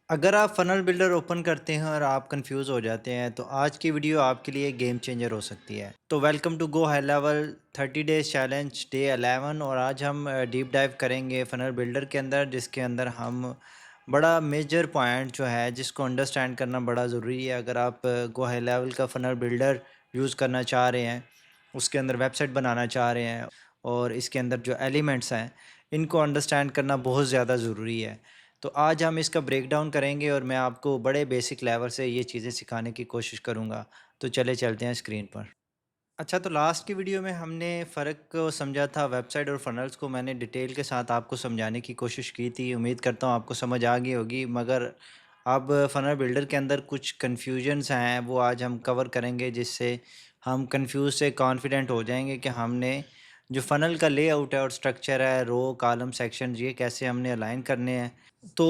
अगर आप funnel builder open करते हैं और आप कंफ्यूज हो जाते हैं तो आज की वीडियो आपके लिए गेम चेंजर हो सकती है। तो welcome to go high level 30 days challenge day 11। और आज हम डीप डाइव करेंगे फ़नल बिल्डर के अंदर, जिसके अंदर हम बड़ा मेजर पॉइंट जो है जिसको अंडरस्टैंड करना बड़ा ज़रूरी है। अगर आप गो हाई लेवल का फ़नल बिल्डर यूज़ करना चाह रहे हैं, उसके अंदर वेबसाइट बनाना चाह रहे हैं और इसके अंदर जो एलिमेंट्स हैं इनको अंडरस्टैंड करना बहुत ज़्यादा ज़रूरी है। तो आज हम इसका ब्रेकडाउन करेंगे और मैं आपको बड़े बेसिक लेवल से ये चीज़ें सिखाने की कोशिश करूँगा। तो चले चलते हैं स्क्रीन पर। अच्छा, तो लास्ट की वीडियो में हमने फ़र्क को समझा था। वेबसाइट और फ़नल्स को मैंने डिटेल के साथ आपको समझाने की कोशिश की थी। उम्मीद करता हूँ आपको समझ आ गई होगी। मगर अब फ़नल बिल्डर के अंदर कुछ कन्फ्यूजन्स हैं, वो आज हम कवर करेंगे, जिससे हम कन्फ्यूज़ से कॉन्फिडेंट हो जाएँगे कि हमने जो फ़नल का लेआउट है और स्ट्रक्चर है, रो, कॉलम, सेक्शन, ये कैसे हमने अलाइन करने हैं। तो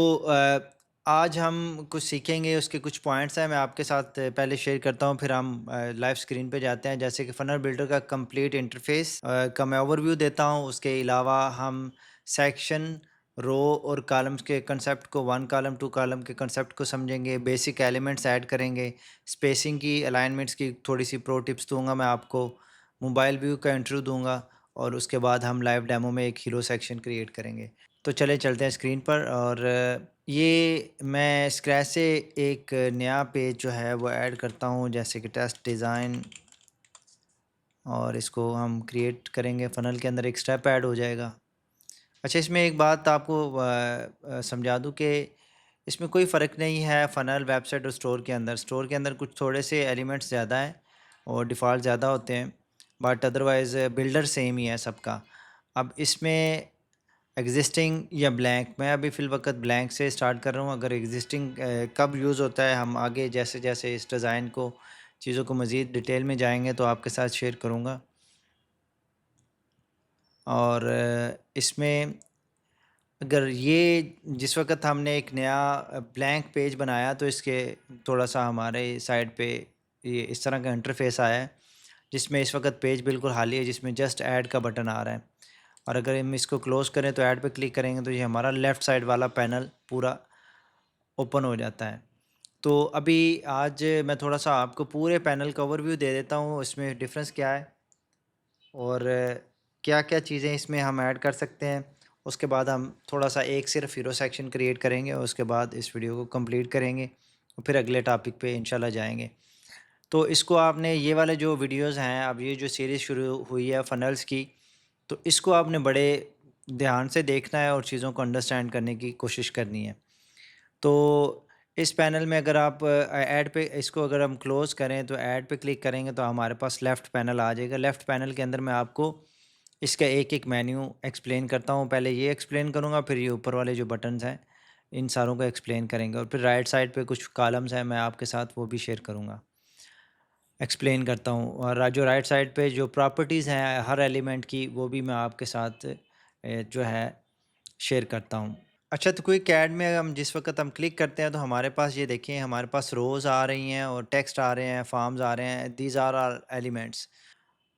आज हम कुछ सीखेंगे, उसके कुछ पॉइंट्स हैं मैं आपके साथ पहले शेयर करता हूँ, फिर हम लाइव स्क्रीन पे जाते हैं। जैसे कि फ़नल बिल्डर का कंप्लीट इंटरफेस का मैं ओवरव्यू देता हूँ। उसके अलावा हम सेक्शन, रो और कॉलम्स के कंसेप्ट को, वन कॉलम टू कॉलम के कंसेप्ट को समझेंगे। बेसिक एलिमेंट्स ऐड करेंगे। स्पेसिंग की, अलाइनमेंट्स की थोड़ी सी प्रो टिप्स दूंगा मैं आपको। मोबाइल व्यू का इंटरव्यू दूंगा और उसके बाद हम लाइव डेमो में एक हीरो सेक्शन क्रिएट करेंगे। तो चले चलते हैं स्क्रीन पर। और ये मैं स्क्रैच से एक नया पेज जो है वो ऐड करता हूँ, जैसे कि टेस्ट डिज़ाइन, और इसको हम क्रिएट करेंगे। फ़नल के अंदर एक स्टेप ऐड हो जाएगा। अच्छा, इसमें एक बात आपको समझा दूँ कि इसमें कोई फ़र्क नहीं है फ़नल, वेबसाइट और स्टोर के अंदर। स्टोर के अंदर कुछ थोड़े से एलिमेंट्स ज़्यादा हैं और डिफ़ॉल्ट ज़्यादा होते हैं, बट अदरवाइज़ बिल्डर सेम ही है सबका। अब इसमें एग्जिस्टिंग या ब्लैंक, मैं अभी फ़िल वक़्त ब्लैंक से स्टार्ट कर रहा हूँ। अगर एग्जिस्टिंग कब यूज़ होता है, हम आगे जैसे जैसे इस डिज़ाइन को, चीज़ों को मज़ीद डिटेल में जाएंगे तो आपके साथ शेयर करूँगा। और इसमें अगर ये जिस वक़्त हमने एक नया ब्लैंक पेज बनाया तो इसके थोड़ा सा हमारे साइड पे ये इस तरह का इंटरफेस आया है, जिसमें इस वक़्त पेज बिल्कुल खाली है, जिसमें जस्ट ऐड का बटन आ रहा है। और अगर हम इसको क्लोज़ करें तो ऐड पे क्लिक करेंगे तो ये हमारा लेफ़्ट साइड वाला पैनल पूरा ओपन हो जाता है। तो अभी आज मैं थोड़ा-सा आपको पूरे पैनल का ओवरव्यू दे देता हूँ, इसमें डिफ़रेंस क्या है और क्या-क्या चीज़ें इसमें हम ऐड कर सकते हैं। उसके बाद हम थोड़ा-सा एक सिर्फ़ हीरो सेक्शन क्रिएट करेंगे और उसके बाद इस वीडियो को कंप्लीट करेंगे और फिर अगले टॉपिक पे इंशाल्लाह जाएँगे। तो इसको आपने, ये वाले जो वीडियोज़ हैं, अब ये जो सीरीज़ शुरू हुई है फ़नल्स की, तो इसको आपने बड़े ध्यान से देखना है और चीज़ों को अंडरस्टैंड करने की कोशिश करनी है। तो इस पैनल में अगर आप ऐड पे, इसको अगर हम क्लोज़ करें तो ऐड पे क्लिक करेंगे तो हमारे पास लेफ़्ट पैनल आ जाएगा। लेफ़्ट पैनल के अंदर मैं आपको इसका एक-एक मेन्यू एक्सप्लेन करता हूँ। पहले ये एक्सप्लेन करूँगा, फिर ये ऊपर वाले जो बटन्स हैं, इन सारों को एक्सप्लेन करेंगे और फिर राइट साइड पे कुछ कॉलम्स हैं, मैं आपके साथ वो भी शेयर करूँगा, एक्सप्लेन करता हूँ। और जो राइट साइड पे जो प्रॉपर्टीज़ हैं हर एलिमेंट की, वो भी मैं आपके साथ जो है शेयर करता हूँ। अच्छा, तो कोई कैड में हम जिस वक़्त हम क्लिक करते हैं तो हमारे पास ये देखिए, हमारे पास रोज़ आ रही हैं और टेक्स्ट आ रहे हैं, फॉर्म्स आ रहे हैं, दीज़ आर आर एलिमेंट्स।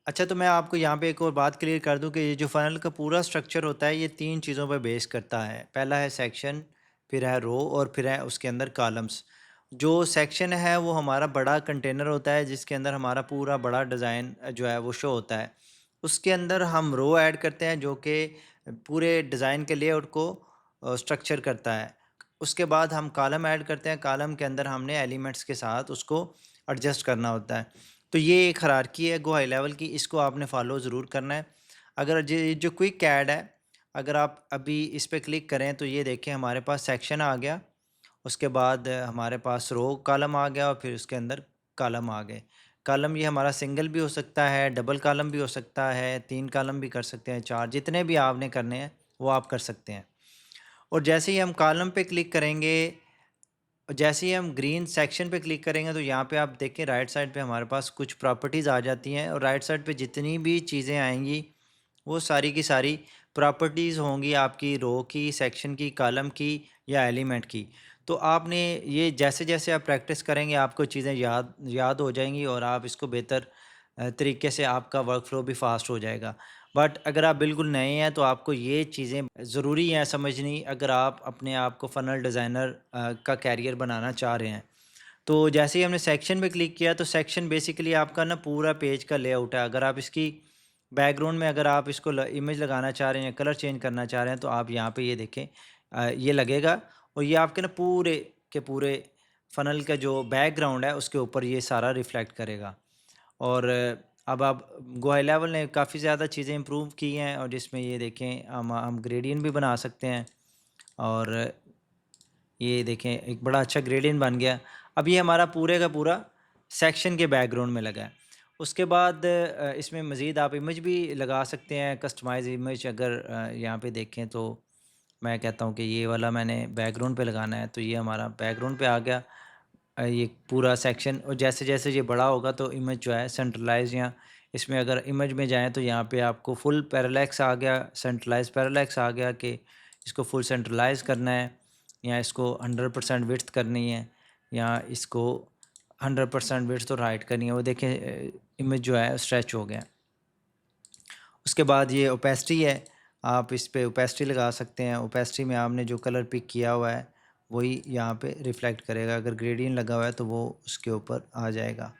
अच्छा, तो मैं आपको यहाँ पे एक और बात क्लियर कर दूँ कि ये जो फ़नल का पूरा स्ट्रक्चर होता है, ये 3 चीज़ों पे बेस करता है। पहला है सेक्शन, फिर है रो और फिर है उसके अंदर कॉलम्स। जो सेक्शन है वो हमारा बड़ा कंटेनर होता है, जिसके अंदर हमारा पूरा बड़ा डिज़ाइन जो है वो शो होता है। उसके अंदर हम रो ऐड करते हैं जो कि पूरे डिज़ाइन के लेआउट को स्ट्रक्चर करता है। उसके बाद हम कॉलम ऐड करते हैं, कॉलम के अंदर हमने एलिमेंट्स के साथ उसको एडजस्ट करना होता है। तो ये एक हायरार्की है गो हाई लेवल की, इसको आपने फॉलो ज़रूर करना है। अगर ये जो क्विक ऐड है, अगर आप अभी इस पे क्लिक करें तो ये देखें हमारे पास सेक्शन आ गया, उसके बाद हमारे पास रो कॉलम आ गया और फिर उसके अंदर कॉलम आ गए। कॉलम ये हमारा सिंगल भी हो सकता है, डबल कॉलम भी हो सकता है, 3 कॉलम भी कर सकते हैं, 4, जितने भी आपने करने हैं वो आप कर सकते हैं। और जैसे ही हम कॉलम पे क्लिक करेंगे, जैसे ही हम ग्रीन सेक्शन पे क्लिक करेंगे तो यहाँ पे आप देखें राइट साइड पे हमारे पास कुछ प्रॉपर्टीज़ आ जाती हैं और राइट साइड पे जितनी भी चीज़ें आएंगी वो सारी की सारी प्रॉपर्टीज़ होंगी आपकी रो की, सेक्शन की, कॉलम की या एलिमेंट की। तो आपने ये जैसे जैसे आप प्रैक्टिस करेंगे आपको चीज़ें याद याद हो जाएंगी और आप इसको बेहतर तरीके से, आपका वर्क फ्लो भी फास्ट हो जाएगा। बट अगर आप बिल्कुल नए हैं तो आपको ये चीज़ें ज़रूरी हैं समझनी, अगर आप अपने आप को फ़नल डिज़ाइनर का कैरियर बनाना चाह रहे हैं। तो जैसे ही हमने सेक्शन पे क्लिक किया तो सेक्शन बेसिकली आपका ना पूरा पेज का लेआउट है। अगर आप इसकी बैकग्राउंड में अगर आप इसको इमेज लगाना चाह रहे हैं, कलर चेंज करना चाह रहे हैं, तो आप यहाँ पे ये देखें, ये लगेगा और ये आपके ना पूरे के पूरे फ़नल का जो बैकग्राउंड है उसके ऊपर ये सारा रिफ्लेक्ट करेगा। और अब आप गो हाई लेवल ने काफ़ी ज़्यादा चीज़ें इम्प्रूव की हैं, और जिसमें ये देखें हम ग्रेडियंट भी बना सकते हैं। और ये देखें एक बड़ा अच्छा ग्रेडियंट बन गया। अब ये हमारा पूरे का पूरा सेक्शन के बैकग्राउंड में लगा है। उसके बाद इसमें मज़ीद आप इमेज भी लगा सकते हैं, कस्टमाइज़ इमेज। अगर यहाँ पे देखें तो मैं कहता हूँ कि ये वाला मैंने बैकग्राउंड पे लगाना है, तो ये हमारा बैकग्राउंड पे आ गया ये पूरा सेक्शन। और जैसे-जैसे ये बड़ा होगा तो इमेज जो है सेंट्रलाइज़, या इसमें अगर इमेज में जाएँ तो यहाँ पे आपको फुल पैरालैक्स आ गया, सेंट्रलाइज़ पैरालैक्स आ गया कि इसको फुल सेंट्रलाइज़ करना है, या इसको 100% विड्थ करनी है, या इसको 100% विड्थ और हाइट करनी है। वो देखें इमेज जो है स्ट्रेच हो गया। उसके बाद ये ओपेसिटी है, आप इस पे ओपेसिटी लगा सकते हैं। ओपेसिटी में आपने जो कलर पिक किया हुआ है वही यहाँ पे रिफ्लेक्ट करेगा। अगर ग्रेडियंट लगा हुआ है तो वो उसके ऊपर आ जाएगा।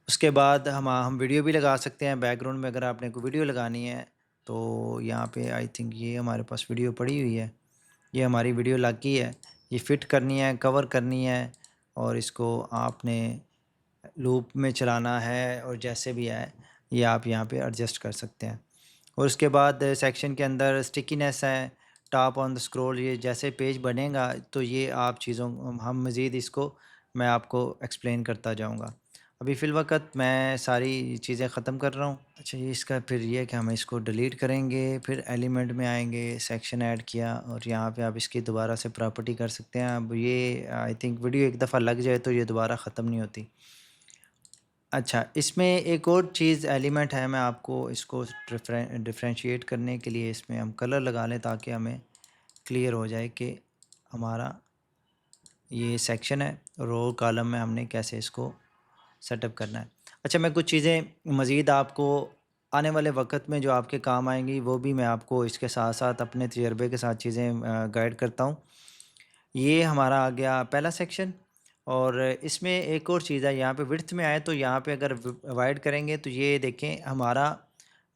उसके बाद हम वीडियो भी लगा सकते हैं बैकग्राउंड में। अगर आपने कोई वीडियो लगानी है तो यहाँ पे आई थिंक ये हमारे पास वीडियो पड़ी हुई है, ये हमारी वीडियो लग गई है। ये फ़िट करनी है, कवर करनी है, और इसको आपने लूप में चलाना है, और जैसे भी है ये आप यहाँ पे एडजस्ट कर सकते हैं। और उसके बाद सेक्शन के अंदर स्टिकीनेस है, टॉप ऑन द स्क्रॉल, ये जैसे पेज बनेगा तो ये आप चीज़ों हम मज़ीद इसको मैं आपको एक्सप्लेन करता जाऊँगा। अभी फ़िलवक़्त मैं सारी चीज़ें ख़त्म कर रहा हूँ। अच्छा, ये इसका फिर ये है कि हम इसको डिलीट करेंगे, फिर एलिमेंट में आएँगे, सेक्शन ऐड किया, और यहाँ पे आप इसकी दोबारा से प्रॉपर्टी कर सकते हैं। अब ये आई थिंक वीडियो एक दफ़ा लग जाए तो ये दोबारा ख़त्म नहीं होती। अच्छा, इसमें एक और चीज़ एलिमेंट है, मैं आपको इसको डिफरेंशिएट करने के लिए इसमें हम कलर लगा लें ताकि हमें क्लियर हो जाए कि हमारा ये सेक्शन है, रो कॉलम में हमने कैसे इसको सेटअप करना है। अच्छा, मैं कुछ चीज़ें मज़ीद आपको आने वाले वक़्त में जो आपके काम आएँगी वो भी मैं आपको इसके साथ-साथ अपने तजर्बे के साथ चीज़ें गाइड करता हूँ। ये हमारा आ गया पहला सेक्शन। और इसमें एक और चीज़ है, यहाँ पे विड्थ में आए तो यहाँ पे अगर वाइड करेंगे तो ये देखें हमारा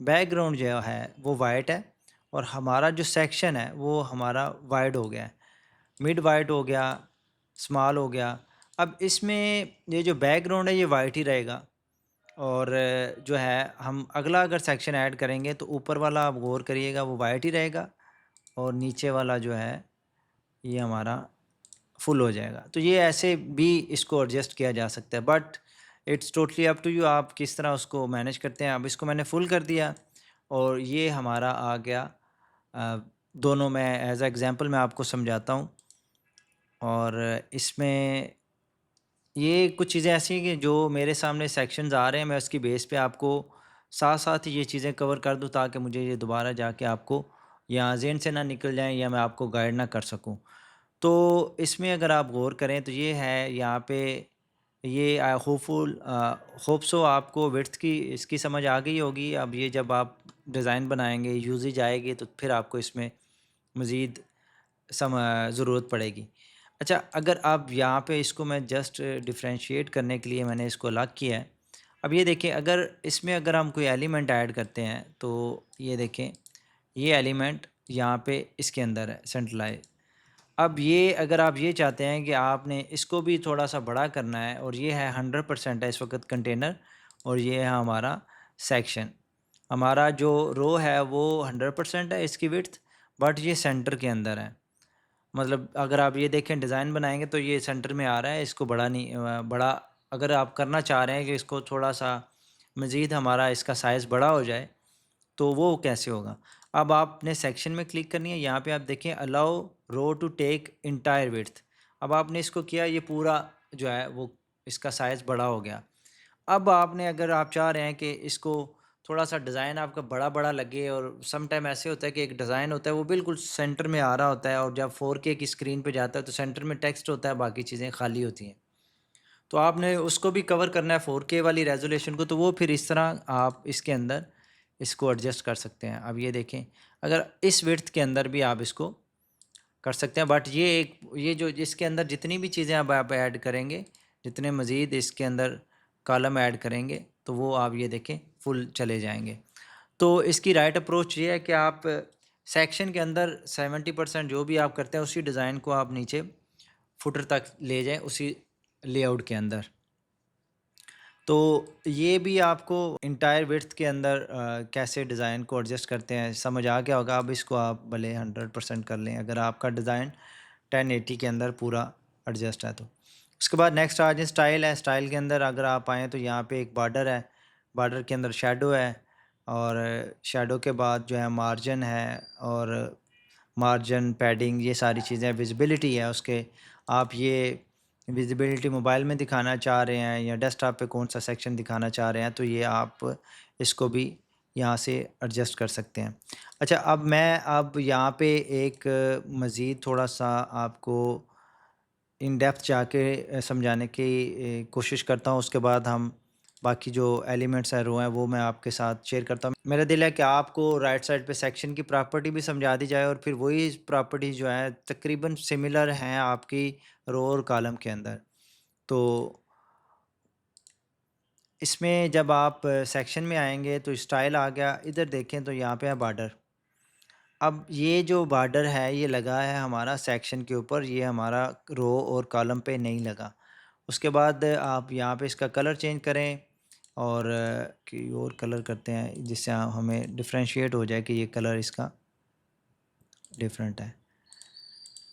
बैकग्राउंड जो है वो वाइट है, और हमारा जो सेक्शन है वो हमारा वाइड हो गया है, मिड वाइड हो गया, स्मॉल हो गया। अब इसमें ये जो बैकग्राउंड है ये वाइट ही रहेगा, और जो है हम अगला अगर सेक्शन ऐड करेंगे तो ऊपर वाला आप गौर करिएगा वो वाइट ही रहेगा, और नीचे वाला जो है ये हमारा फुल हो जाएगा। तो ये ऐसे भी इसको एडजस्ट किया जा सकता है, but it's totally up to you, आप किस तरह उसको मैनेज करते हैं। अब इसको मैंने फुल कर दिया, और ये हमारा आ गया दोनों में एज एग्जांपल मैं आपको समझाता हूँ। और इसमें ये कुछ चीज़ें ऐसी हैं कि जो मेरे सामने सेक्शंस आ रहे हैं, मैं उसकी बेस पे आपको साथ-साथ ही ये चीज़ें कवर कर दूँ ताकि मुझे ये दोबारा जाके आपको या ज़हन से ना निकल जाएँ, या मैं आपको गाइड ना कर सकूँ। तो इसमें अगर आप गौर करें तो ये है यहाँ पे, ये होप सो आपको विड्थ की इसकी समझ आ गई होगी। अब ये जब आप डिज़ाइन बनाएँगे, यूज़ेज आएगी, तो फिर आपको इसमें मज़ीद ज़रूरत पड़ेगी। अच्छा, अगर आप यहाँ पे इसको मैं जस्ट डिफरेंशिएट करने के लिए मैंने इसको अलग किया है। अब ये देखें, अगर इसमें अगर हम कोई एलिमेंट ऐड करते हैं तो ये देखें, ये एलिमेंट यहाँ पे इसके अंदर है सेंट्रलाइज़। अब ये अगर आप ये चाहते हैं कि आपने इसको भी थोड़ा-सा बड़ा करना है, और ये है 100% है इस वक़्त कंटेनर, और ये है हमारा सेक्शन। हमारा जो रो है वो 100% है इसकी विड्थ, बट ये सेंटर के अंदर है। मतलब अगर आप ये देखें डिज़ाइन बनाएँगे तो ये सेंटर में आ रहा है, इसको बड़ा नहीं बड़ा अगर आप करना चाह रहे हैं कि इसको थोड़ा-सा मज़ीद हमारा इसका साइज़ बड़ा हो जाए, तो वो कैसे होगा? अब आपने सेक्शन में क्लिक करनी है, यहाँ पे आप देखें allow row to take entire width. अब आपने इसको किया, ये पूरा जो है वो इसका साइज़ बड़ा हो गया। अब आपने अगर आप चाह रहे हैं कि इसको थोड़ा-सा डिज़ाइन आपका बड़ा-बड़ा लगे, और सम टाइम ऐसे होता है कि एक डिज़ाइन होता है वो बिल्कुल सेंटर में आ रहा होता है, और जब 4K की स्क्रीन पे जाता है तो सेंटर में टेक्स्ट होता है, बाकी चीज़ें खाली होती हैं। तो आपने उसको भी कवर करना है 4K वाली रेज़ोल्यूशन को, तो वो फिर इस तरह आप इसके अंदर इसको एडजस्ट कर सकते हैं। अब ये देखें, अगर इस विड्थ के अंदर भी आप इसको कर सकते हैं, बट ये जो इसके अंदर जितनी भी चीज़ें अब आप ऐड करेंगे, जितने मज़ीद इसके अंदर कॉलम ऐड करेंगे, तो वो आप ये देखें फुल चले जाएंगे। तो इसकी राइट अप्रोच ये है कि आप सेक्शन के अंदर 70% जो भी आप करते हैं उसी डिज़ाइन को आप नीचे फुटर तक ले जाएं, उसी लेआउट के अंदर। तो ये भी आपको इंटायर विड्थ के अंदर कैसे डिज़ाइन को एडजस्ट करते हैं समझ आ गया होगा। अब इसको आप भले 100% कर लें अगर आपका डिज़ाइन 1080 के अंदर पूरा एडजस्ट है तो। उसके बाद नेक्स्ट आ जाए स्टाइल है। स्टाइल के अंदर अगर आप आएँ तो यहाँ पे एक बॉर्डर है, बॉर्डर के अंदर शेडो है, और शेडो के बाद जो है मार्जिन है, और मार्जिन पैडिंग ये सारी चीज़ें, विजिबिलिटी है उसके। आप ये विजिबिलिटी मोबाइल में दिखाना चाह रहे हैं या डेस्कटॉप पे कौन सा सेक्शन दिखाना चाह रहे हैं, तो ये आप इसको भी यहाँ से एडजस्ट कर सकते हैं। अच्छा, अब यहाँ पे एक मज़ीद थोड़ा सा आपको इन डेप्थ जाके समझाने की कोशिश करता हूँ। उसके बाद हम बाकी जो एलिमेंट्स हैं, रो हैं, वो मैं आपके साथ शेयर करता हूँ। मेरा दिल है कि आपको राइट साइड पे सेक्शन की प्रॉपर्टी भी समझा दी जाए, और फिर वही प्रॉपर्टी जो है तकरीबन सिमिलर हैं आपकी रो और कॉलम के अंदर। तो इसमें जब आप सेक्शन में आएंगे तो स्टाइल आ गया, इधर देखें तो यहाँ पे है बॉर्डर। अब ये जो बॉर्डर है ये लगा है हमारा सेक्शन के ऊपर, ये हमारा रो और कॉलम पे नहीं लगा। उसके बाद आप यहाँ पे इसका कलर चेंज करें, और कि और कलर करते हैं जिससे हमें डिफ्रेंशिएट हो जाए कि ये कलर इसका डिफरेंट है।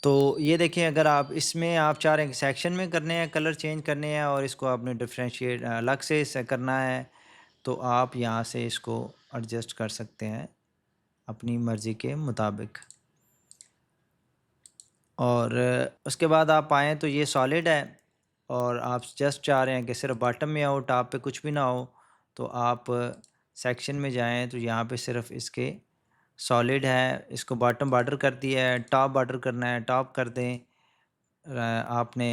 तो ये देखिए, अगर आप इसमें आप चाह रहे हैं कि सेक्शन में करने हैं, कलर चेंज करने हैं, और इसको आपने डिफ्रेंशिएट अलग से करना है, तो आप यहाँ से इसको एडजस्ट कर सकते हैं अपनी मर्ज़ी के मुताबिक। और उसके बाद आप आएँ तो ये सॉलिड है, और आप जस्ट चाह रहे हैं कि सिर्फ बॉटम में हो, टॉप पे कुछ भी ना हो, तो आप सेक्शन में जाएँ तो यहाँ पे सिर्फ इसके सॉलिड है, इसको बॉटम बॉर्डर कर दिया है, टॉप बॉर्डर करना है टॉप कर दें। आपने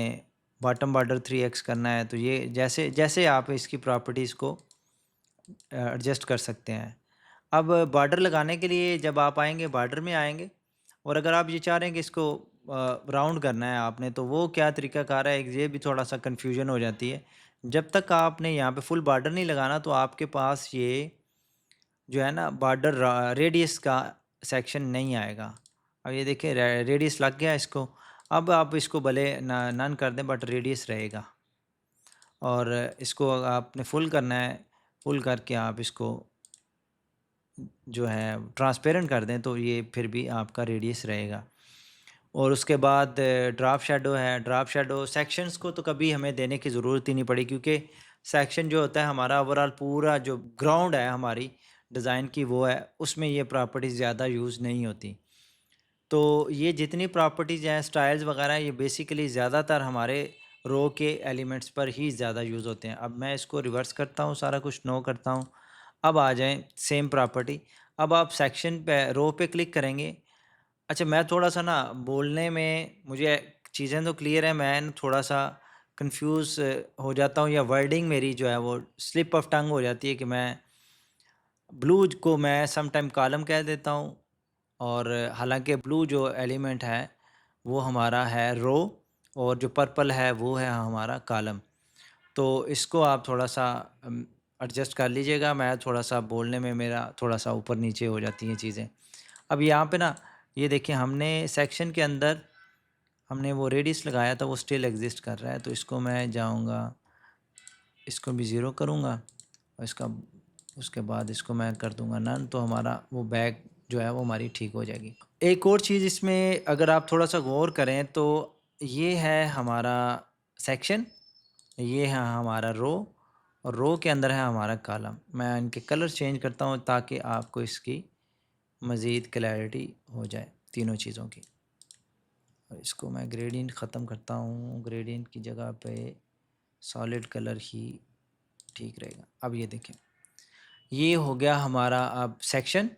बॉटम बॉर्डर 3x करना है, तो ये जैसे जैसे आप इसकी प्रॉपर्टीज़ को एडजस्ट कर सकते हैं। अब बॉर्डर लगाने के लिए जब आप आएंगे, बॉर्डर में आएंगे, और अगर आप ये चाह रहे हैं कि इसको राउंड करना है आपने, तो वो क्या तरीकाकार है, ये भी थोड़ा सा कन्फ्यूजन हो जाती है। जब तक आपने यहाँ पे फुल बॉर्डर नहीं लगाना, तो आपके पास ये जो है ना बॉर्डर रेडियस का सेक्शन नहीं आएगा। अब ये देखिए रेडियस लग गया इसको। अब आप इसको भले नन कर दें, बट रेडियस रहेगा। और इसको आपने फुल करना है, फुल करके आप इसको जो है ट्रांसपेरेंट कर दें, तो ये फिर भी आपका रेडियस रहेगा। और उसके बाद ड्राप शैडो है। ड्राप शैडो सेक्शंस को तो कभी हमें देने की ज़रूरत ही नहीं पड़ी, क्योंकि सेक्शन जो होता है हमारा ओवरऑल पूरा जो ग्राउंड है हमारी डिज़ाइन की, वो है, उसमें ये प्रॉपर्टीज़ ज़्यादा यूज़ नहीं होती। तो ये जितनी प्रॉपर्टीज़ हैं, स्टाइल्स वगैरह, ये बेसिकली ज़्यादातर हमारे रो के एलिमेंट्स पर ही ज़्यादा यूज़ होते हैं। अब मैं इसको रिवर्स करता हूँ, सारा कुछ नो करता हूँ। अब आ जाएँ सेम प्रॉपर्टी। अब आप सेक्शन पे रो पे क्लिक करेंगे। अच्छा, मैं थोड़ा-सा ना बोलने में मुझे चीज़ें तो क्लियर हैं, मैं ना थोड़ा-सा कन्फ्यूज़ हो जाता हूँ, या वर्डिंग मेरी जो है वो स्लिप ऑफ टंग हो जाती है कि मैं ब्लू को मैं सम टाइम कॉलम कह देता हूँ, और हालाँकि ब्लू जो एलिमेंट है वो हमारा है रो, और जो पर्पल है वो है हमारा कॉलम। तो इसको आप थोड़ा-सा एडजस्ट कर लीजिएगा। मैं थोड़ा-सा बोलने में मेरा थोड़ा-सा ऊपर-नीचे हो जाती हैं चीज़ें। अब यहाँ पे ना ये देखिए, हमने सेक्शन के अंदर हमने वो रेडियस लगाया था, वो स्टिल एग्ज़िस्ट कर रहा है। तो इसको मैं जाऊँगा, इसको भी ज़ीरो करूँगा, और इसका उसके बाद इसको मैं कर दूँगा नन, तो हमारा वो बैक जो है वो हमारी ठीक हो जाएगी। एक और चीज़ इसमें अगर आप थोड़ा-सा गौर करें, तो ये है हमारा सेक्शन, ये है हमारा रो, और रो के अंदर है हमारा कॉलम। मैं इनके कलर चेंज करता हूँ ताकि आपको इसकी मज़ीद क्लैरिटी हो जाए तीनों चीज़ों की। और इसको मैं ग्रेडियंट ख़त्म करता हूँ, ग्रेडियंट की जगह पे सॉलिड कलर ही ठीक रहेगा। अब ये देखें, ये हो गया हमारा अब सेक्शन,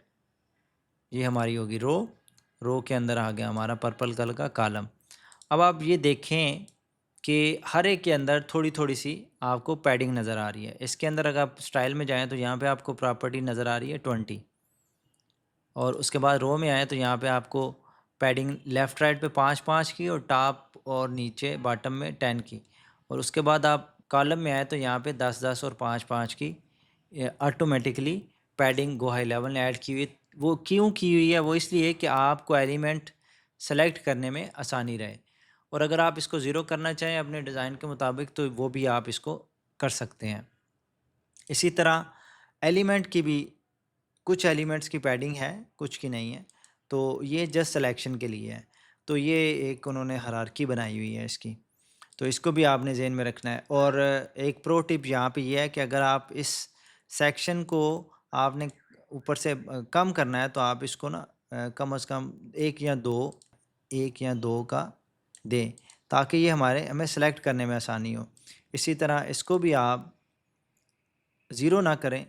ये हमारी होगी रो, रो के अंदर आ गया हमारा पर्पल कलर का कॉलम। अब आप ये देखें कि हर एक के अंदर थोड़ी-थोड़ी सी आपको पैडिंग नज़र आ रही है। इसके अंदर अगर आप स्टाइल में जाएँ तो यहाँ पे आपको प्रॉपर्टी नज़र आ रही है 20, और उसके बाद रो में आएँ तो यहाँ पे आपको पैडिंग लेफ़्ट राइट पे 5-5 की और टॉप और नीचे बॉटम में 10 की, और उसके बाद आप कॉलम में आएँ तो यहाँ पे 10-10 और 5-5 की ऑटोमेटिकली पैडिंग गो हाई लेवल ने ऐड की हुई है। वो क्यों की हुई है? वो इसलिए कि आपको एलिमेंट सेलेक्ट करने में आसानी रहे, और अगर आप इसको ज़ीरो करना चाहें अपने डिज़ाइन के मुताबिक तो वो भी आप इसको कर सकते हैं। इसी तरह एलिमेंट की भी कुछ एलिमेंट्स की पैडिंग है, कुछ की नहीं है, तो ये जस्ट सिलेक्शन के लिए है। तो ये एक उन्होंने हायरार्की बनाई हुई है इसकी, तो इसको भी आपने ज़हन में रखना है। और एक प्रो टिप यहाँ पे ये है कि अगर आप इस सेक्शन को आपने ऊपर से कम करना है तो आप इसको ना कम से कम 1 या 2 का दें, ताकि ये हमें सेलेक्ट करने में आसानी हो। इसी तरह इसको भी आप ज़ीरो ना करें,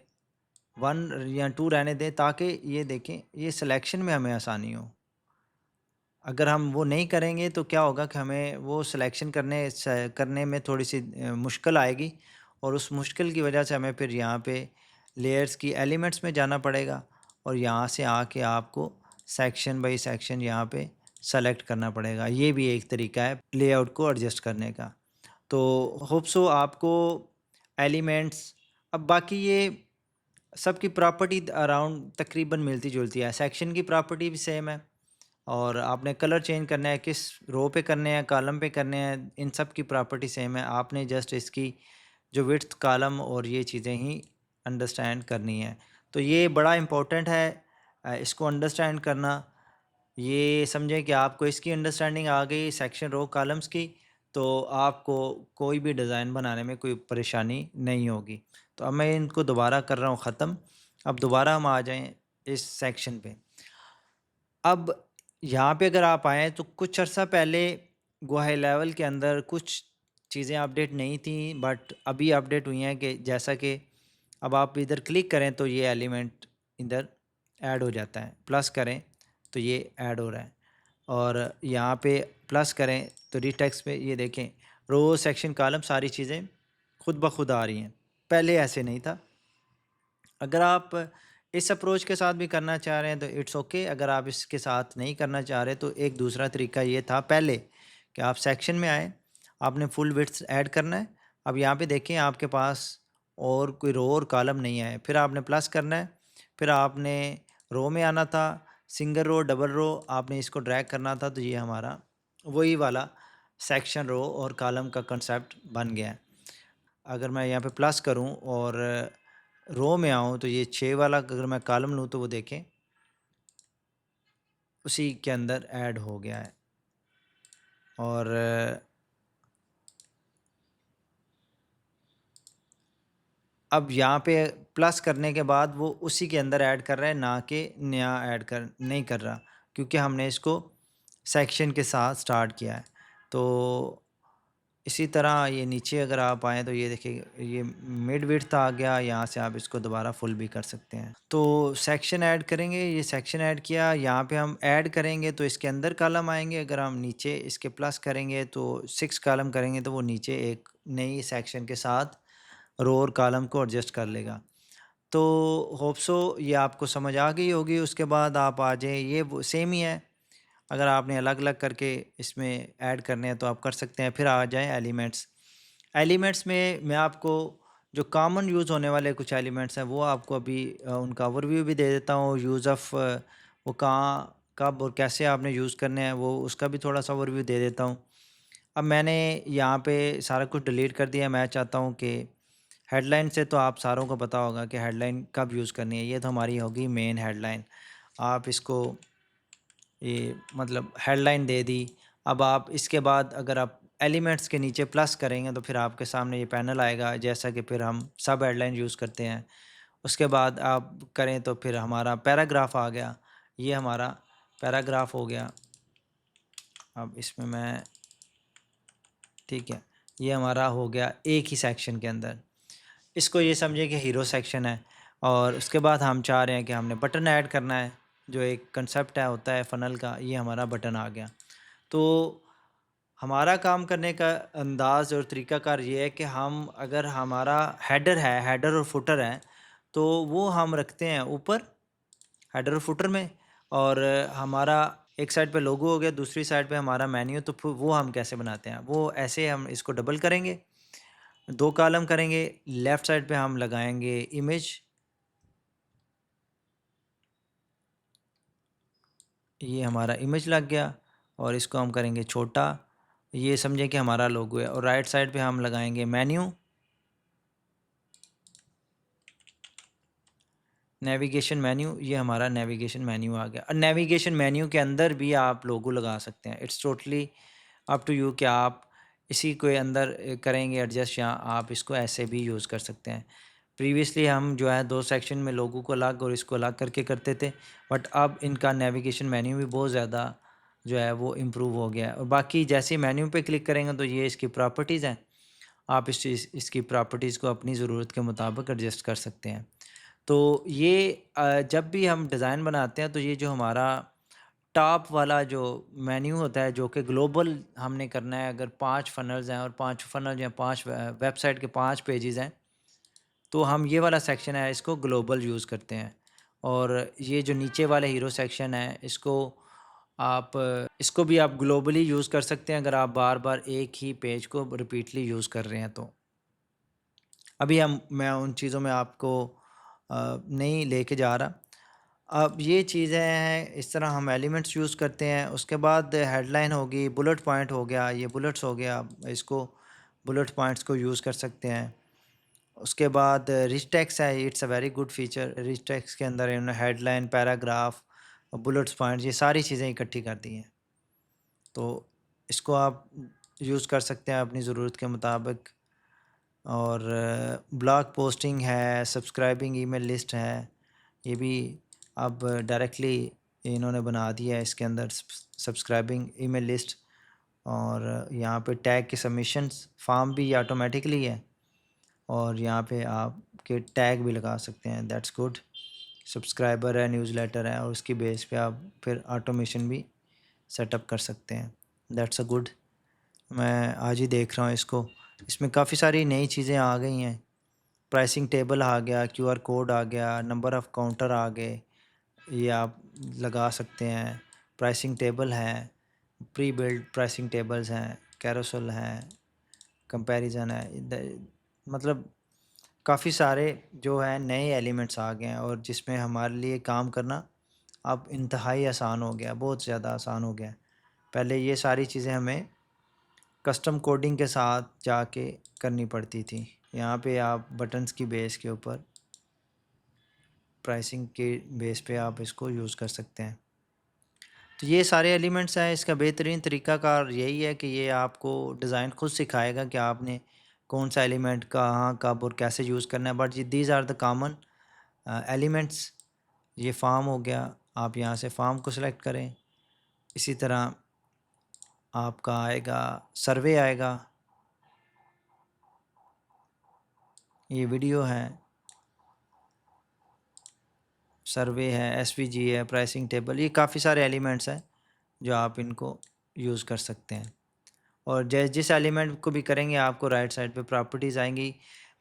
1 या 2 रहने दें, ताकि ये देखें ये सिलेक्शन में हमें आसानी हो। अगर हम वो नहीं करेंगे तो क्या होगा कि हमें वो सिलेक्शन करने में थोड़ी-सी मुश्किल आएगी, और उस मुश्किल की वजह से हमें फिर यहाँ पे लेयर्स की एलिमेंट्स में जाना पड़ेगा, और यहाँ से आके आपको सेक्शन बाय सेक्शन यहाँ पे सेलेक्ट करना पड़ेगा। ये भी एक तरीका है लेआउट को एडजस्ट करने का। तो होप सो आपको एलिमेंट्स, अब बाकी ये सबकी प्रॉपर्टी अराउंड तकरीबन मिलती-जुलती है। सेक्शन की प्रॉपर्टी भी सेम है, और आपने कलर चेंज करना है, किस रो पे करने हैं, कॉलम पे करने हैं, इन सब की प्रॉपर्टी सेम है। आपने जस्ट इसकी जो विड्थ कॉलम और ये चीज़ें ही अंडरस्टैंड करनी है। तो ये बड़ा इम्पोर्टेंट है इसको अंडरस्टैंड करना। ये समझें कि आपको इसकी अंडरस्टैंडिंग आ गई सेक्शन रो कॉलम्स की, तो आपको कोई भी डिज़ाइन बनाने में कोई परेशानी नहीं होगी। तो अब मैं इनको दोबारा कर रहा हूँ ख़त्म। अब दोबारा हम आ जाएँ इस सेक्शन पे। अब यहाँ पे अगर आप आएँ तो कुछ अर्सा पहले गो हाई लेवल के अंदर कुछ चीज़ें अपडेट नहीं थी, बट अभी अपडेट हुई हैं, कि जैसा कि अब आप इधर क्लिक करें तो ये एलिमेंट इधर ऐड हो जाता है, प्लस करें तो ये ऐड हो रहा है, और यहाँ पे प्लस करें तो रीटेक्स्ट पे ये देखें रो सेक्शन कॉलम सारी चीज़ें खुद ब खुद आ रही हैं। पहले ऐसे नहीं था। अगर आप इस अप्रोच के साथ भी करना चाह रहे हैं तो इट्स ओके। अगर आप इसके साथ नहीं करना चाह रहे तो एक दूसरा तरीका ये था पहले कि आप सेक्शन में आए, आपने फुल विड्थ ऐड करना है। अब यहाँ पे देखें आपके पास और कोई रो और कॉलम नहीं है, फिर आपने प्लस करना है, फिर आपने रो में आना था, सिंगल रो डबल रो आपने इसको ड्रैग करना था, तो ये हमारा वही वाला सेक्शन रो और कॉलम का कंसेप्ट बन गया है। अगर मैं यहाँ पे प्लस करूँ और रो में आऊँ तो ये 6 वाला अगर मैं कॉलम लूँ तो वो देखें उसी के अंदर ऐड हो गया है, और अब यहाँ पे प्लस करने के बाद वो उसी के अंदर ऐड कर रहा है, ना कि नया ऐड कर नहीं कर रहा, क्योंकि हमने इसको सेक्शन के साथ स्टार्ट किया है। तो इसी तरह ये नीचे अगर आप आएँ तो ये देखिए ये मिड विड्थ आ गया, यहाँ से आप इसको दोबारा फुल भी कर सकते हैं। तो सेक्शन ऐड करेंगे, ये सेक्शन ऐड किया, यहाँ पे हम ऐड करेंगे तो इसके अंदर कॉलम आएँगे, अगर हम नीचे इसके प्लस करेंगे तो 6 कॉलम करेंगे तो वो नीचे एक नई सेक्शन के साथ रो और कॉलम को एडजस्ट कर लेगा। तो होप सो ये आपको समझ आ गई होगी। उसके बाद आप आ जाएँ, ये वो सेम ही है। अगर आपने अलग-अलग करके इसमें ऐड करने हैं तो आप कर सकते हैं। फिर आ जाएँ एलिमेंट्स। एलिमेंट्स में मैं आपको जो कॉमन यूज़ होने वाले कुछ एलिमेंट्स हैं वो आपको अभी उनका ओवरव्यू भी दे देता हूँ। यूज़ ऑफ़ वो कहाँ, कब और कैसे आपने यूज़ करने हैं वो उसका भी थोड़ा-सा ओवरव्यू दे देता हूँ। अब मैंने यहाँ पे सारा कुछ डिलीट कर दिया। मैं चाहता हूँ कि हेडलाइन से तो आप सारों को पता होगा कि हेडलाइन कब यूज़ करनी है। ये तो हमारी होगी मेन हेडलाइन। आप इसको ये मतलब हेडलाइन दे दी। अब आप इसके बाद अगर आप एलिमेंट्स के नीचे प्लस करेंगे तो फिर आपके सामने ये पैनल आएगा, जैसा कि फिर हम सब हेडलाइन यूज़ करते हैं। उसके बाद आप करें तो फिर हमारा पैराग्राफ आ गया, ये हमारा पैराग्राफ हो गया। अब इसमें मैं ठीक है, ये हमारा हो गया एक ही सेक्शन के अंदर। इसको ये समझिए कि हीरो सेक्शन है, और उसके बाद हम चाह रहे हैं कि हमने बटन ऐड करना है, जो एक कंसेप्ट है होता है फ़नल का, ये हमारा बटन आ गया। तो हमारा काम करने का अंदाज़ और तरीक़ाकार ये है कि हम अगर हमारा हेडर और फुटर है, तो वो हम रखते हैं ऊपर हेडर और फुटर में, और हमारा एक साइड पे लोगो हो गया, दूसरी साइड पे हमारा मेन्यू, तो फिर वो हम कैसे बनाते हैं? वो ऐसे हम इसको डबल करेंगे, 2 कॉलम करेंगे, लेफ़्ट साइड पे हम लगाएँगे इमेज, ये हमारा इमेज लग गया, और इसको हम करेंगे छोटा, ये समझें कि हमारा लोगो है, और राइट साइड पे हम लगाएँगे मेन्यू, नेविगेशन मेन्यू, ये हमारा नेविगेशन मेन्यू आ गया। और नेविगेशन मेन्यू के अंदर भी आप लोगो लगा सकते हैं। It's totally up to you कि आप इसी के अंदर करेंगे एडजस्ट, या आप इसको ऐसे भी यूज़ कर सकते हैं। प्रीवियसली हम जो है 2 सेक्शन में लोगो को अलग और इसको अलग करके करते थे, बट अब इनका नेविगेशन मेन्यू भी बहुत ज़्यादा जो है वो इम्प्रूव हो गया है। और बाकी जैसे ही मेन्यू पे क्लिक करेंगे तो ये इसकी प्रॉपर्टीज़ हैं, आप इसकी प्रॉपर्टीज़ को अपनी ज़रूरत के मुताबिक एडजस्ट कर सकते हैं। तो ये जब भी हम डिज़ाइन बनाते हैं, तो ये जो हमारा टॉप वाला जो मेन्यू होता है, जो कि ग्लोबल हमने करना है, अगर 5 फ़नल्स हैं और 5 फ़नल या 5 वेबसाइट के 5 पेजेज़ हैं, तो हम ये वाला सेक्शन है इसको ग्लोबल यूज़ करते हैं। और ये जो नीचे वाला हीरो सेक्शन है, इसको भी आप ग्लोबली यूज़ कर सकते हैं, अगर आप बार-बार एक ही पेज को रिपीटली यूज़ कर रहे हैं तो। अभी मैं उन चीज़ों में आपको नहीं लेके जा रहा। अब ये चीज़ें हैं, इस तरह हम एलिमेंट्स यूज़ करते हैं। उसके बाद हेडलाइन होगी, बुलेट पॉइंट हो गया, ये बुलेट्स हो गया, इसको बुलेट पॉइंट्स को यूज़ कर सकते हैं। उसके बाद रिच टेक्स्ट है, it's a very good feature. Rich text के अंदर इन्होंने हेडलाइन, पैराग्राफ, बुलेट्स पॉइंट्स, ये सारी चीज़ें इकट्ठी कर दी हैं। तो इसको आप यूज़ कर सकते हैं अपनी ज़रूरत के मुताबिक। और ब्लॉग पोस्टिंग है, सब्सक्राइबिंग ईमेल लिस्ट है, ये भी अब डायरेक्टली इन्होंने बना दिया है इसके अंदर, सब्सक्राइबिंग ईमेल लिस्ट। और यहाँ पे टैग के सबमिशंस फॉर्म भी ऑटोमेटिकली है, और यहाँ पे आपके टैग भी लगा सकते हैं, दैट्स गुड। सब्सक्राइबर है, न्यूज़लेटर है, और उसकी बेस पे आप फिर ऑटोमेशन भी सेटअप कर सकते हैं, दैट्स अ गुड। मैं आज ही देख रहा हूँ इसको, इसमें काफ़ी सारी नई चीज़ें आ गई हैं। प्राइसिंग टेबल आ गया, क्यूआर कोड आ गया, नंबर ऑफ़ काउंटर आ गए, ये आप लगा सकते हैं। प्राइसिंग टेबल है, प्री बिल्ड प्राइसिंग टेबल्स हैं, कैरोसेल हैं, कंपैरिजन है, मतलब काफ़ी सारे जो है नए एलिमेंट्स आ गए हैं, और जिसमें हमारे लिए काम करना अब इंतहाई आसान हो गया, बहुत ज़्यादा आसान हो गया। पहले ये सारी चीज़ें हमें कस्टम कोडिंग के साथ जाके करनी पड़ती थी। यहाँ पे आप बटन्स की बेस के ऊपर, प्राइसिंग के बेस पे आप इसको यूज़ कर सकते हैं। तो ये सारे एलिमेंट्स हैं। इसका बेहतरीन तरीक़ाकार यही है कि ये आपको डिज़ाइन खुद सिखाएगा कि आपने कौन सा एलिमेंट कहाँ, कब और कैसे यूज़ करना है। बट ये these are the common elements. ये फॉर्म हो गया, आप यहाँ से फॉर्म को सिलेक्ट करें। इसी तरह आपका आएगा सर्वे आएगा, ये वीडियो है, सर्वे है, एसवीजी है, प्राइसिंग टेबल, ये काफ़ी सारे एलिमेंट्स हैं जो आप इनको यूज़ कर सकते हैं। और जिस एलिमेंट को भी करेंगे, आपको राइट साइड पे प्रॉपर्टीज़ आएंगी।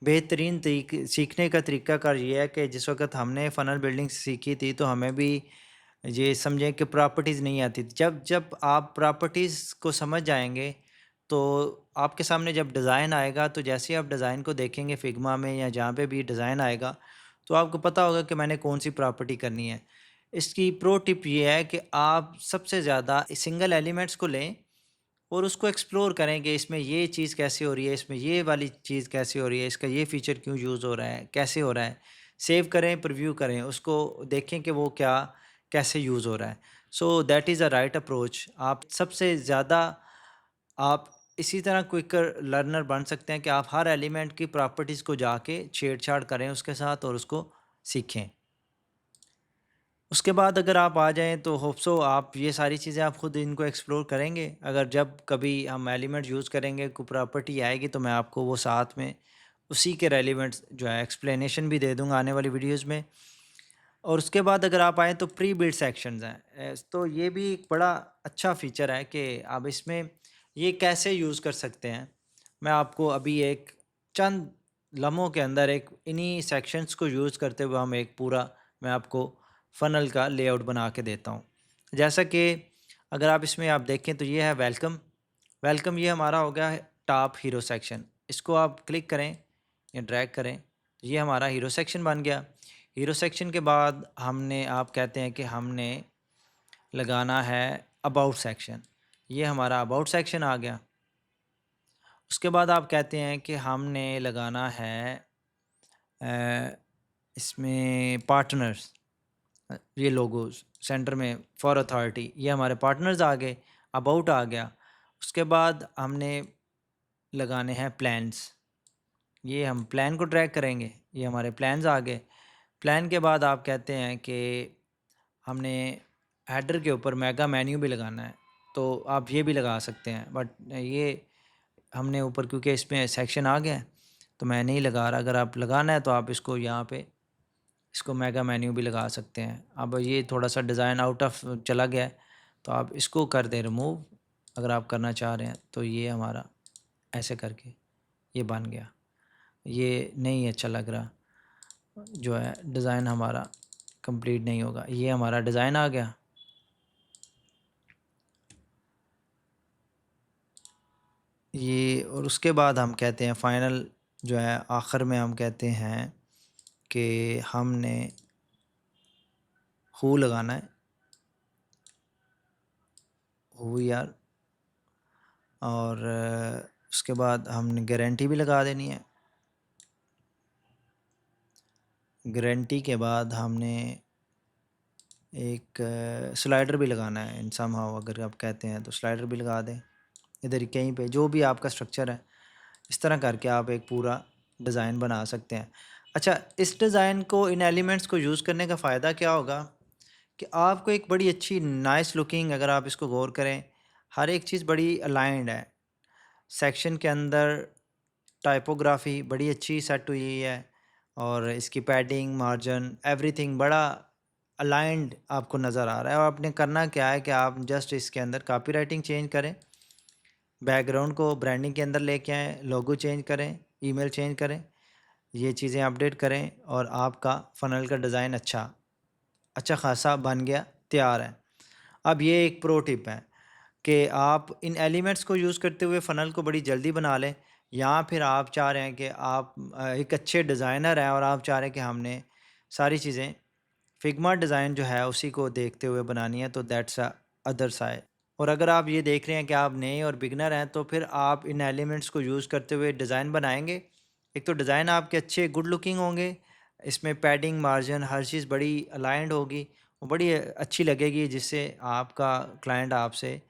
बेहतरीन तरीके सीखने का तरीक़ाकार ये है कि जिस वक़्त हमने फ़नल बिल्डिंग सीखी थी, तो हमें भी ये समझें कि प्रॉपर्टीज़ नहीं आती थी। जब जब आप प्रॉपर्टीज़ को समझ जाएँगे, तो आपके सामने जब डिज़ाइन आएगा, तो जैसे ही आप डिज़ाइन को देखेंगे फिग्मा में या जहाँ पे भी डिज़ाइन आएगा, तो आपको पता होगा कि मैंने कौन-सी प्रॉपर्टी करनी है। इसकी प्रो टिप ये है कि आप सबसे ज़्यादा सिंगल एलिमेंट्स को लें और उसको एक्सप्लोर करें कि इसमें ये चीज़ कैसे हो रही है, इसमें ये वाली चीज़ कैसे हो रही है, इसका ये फ़ीचर क्यों यूज़ हो रहा है, कैसे हो रहा है। सेव करें, प्रीव्यू करें, उसको देखें कि वो कैसे यूज़ हो रहा है। So that is a right approach. आप सबसे ज़्यादा आप इसी तरह क्विकर लर्नर बन सकते हैं कि आप हर एलिमेंट की प्रॉपर्टीज़ को जाके छेड़-छाड़ करें उसके साथ और उसको सीखें। उसके बाद अगर आप आ जाएँ, तो होप सो आप ये सारी चीज़ें आप खुद इनको एक्सप्लोर करेंगे। अगर जब कभी हम एलिमेंट यूज़ करेंगे, कोई प्रॉपर्टी आएगी, तो मैं आपको वो साथ में उसी के रेलेवेंट्स जो है एक्सप्लेनेशन भी दे दूँगा आने वाली वीडियोज़ में। और उसके बाद अगर आप आएँ, तो प्री बिल्ड सेक्शंस हैं। तो ये भी एक बड़ा अच्छा फ़ीचर है कि अब इसमें ये कैसे यूज़ कर सकते हैं, मैं आपको अभी एक चंद लम्हों के अंदर एक इन्हीं सेक्शंस को यूज़ करते हुए हम एक पूरा मैं आपको फ़नल का लेआउट बना के देता हूँ। जैसा कि अगर आप इसमें आप देखें तो ये है वेलकम। वेलकम ये हमारा हो गया है टॉप हीरो सेक्शन। इसको आप क्लिक करें या ड्रैग करें, तो ये हमारा हीरो सेक्शन बन गया। हीरो सेक्शन के बाद हमने आप कहते हैं कि हमने लगाना है अबाउट सेक्शन। ये हमारा अबाउट सेक्शन आ गया। उसके बाद आप कहते हैं कि हमने लगाना है अ, इसमें पार्टनर्स, ये लोगोस सेंटर में फॉर अथॉरिटी, ये हमारे पार्टनर्स आ गए, अबाउट आ गया। उसके बाद हमने लगाने हैं प्लान्स। ये हम प्लान को ड्रैग करेंगे, ये हमारे प्लान्स आ गए। प्लान के बाद आप कहते हैं कि हमने हेडर के ऊपर मेगा मेन्यू भी लगाना है, तो आप ये भी लगा सकते हैं, बट ये हमने ऊपर क्योंकि इसमें सेक्शन आ गया है तो मैं नहीं लगा रहा। अगर आप लगाना है तो आप इसको यहाँ पे इसको मेगा मेन्यू भी लगा सकते हैं। अब ये थोड़ा सा डिज़ाइन आउट ऑफ चला गया है, तो आप इसको कर दें रिमूव। अगर आप करना चाह रहे हैं तो ये हमारा ऐसे करके ये बन गया। ये नहीं अच्छा लग रहा, जो है डिज़ाइन हमारा कंप्लीट नहीं होगा। ये हमारा डिज़ाइन आ गया। ये और उसके बाद हम कहते हैं फाइनल, जो है आखिर में हम कहते हैं कि हमने हू लगाना है, हू यार। और उसके बाद हमने गारंटी भी लगा देनी है। गारंटी के बाद हमने एक स्लाइडर भी लगाना है इन समहाउ। अगर आप कहते हैं तो स्लाइडर भी लगा दें इधर ही कहीं पे, जो भी आपका स्ट्रक्चर है। इस तरह करके आप एक पूरा डिज़ाइन बना सकते हैं। अच्छा, इस डिज़ाइन को, इन एलिमेंट्स को यूज़ करने का फ़ायदा क्या होगा कि आपको एक बड़ी अच्छी नाइस लुकिंग, अगर आप इसको गौर करें, हर एक चीज़ बड़ी अलाइंड है। सेक्शन के अंदर टाइपोग्राफी बड़ी अच्छी सेट हुई है, और इसकी पैडिंग, मार्जिन, एवरीथिंग बड़ा अलाइंड आपको नज़र आ रहा है। और आपने करना क्या है कि आप जस्ट इसके अंदर कॉपीराइटिंग चेंज करें, बैकग्राउंड को ब्रांडिंग के अंदर लेके आएँ, लोगो चेंज करें, ईमेल चेंज करें, ये चीज़ें अपडेट करें, और आपका फ़नल का डिज़ाइन अच्छा अच्छा खासा बन गया, तैयार है। अब ये एक प्रो टिप है कि आप इन एलिमेंट्स को यूज़ करते हुए फ़नल को बड़ी जल्दी बना लें, या फिर आप चाह रहे हैं कि आप एक अच्छे डिज़ाइनर हैं और आप चाह रहे हैं कि हमने सारी चीज़ें फिग्मा डिज़ाइन जो है उसी को देखते हुए बनानी है, तो दैट्स अ अदर साइड। और अगर आप ये देख रहे हैं कि आप नए और बिगनर हैं, तो फिर आप इन एलिमेंट्स को यूज़ करते हुए डिज़ाइन बनाएंगे। एक तो डिज़ाइन आपके अच्छे गुड लुकिंग होंगे, इसमें पैडिंग, मार्जिन, हर चीज़ बड़ी अलाइंड होगी, वो बड़ी अच्छी लगेगी, जिससे आपका क्लाइंट आपसे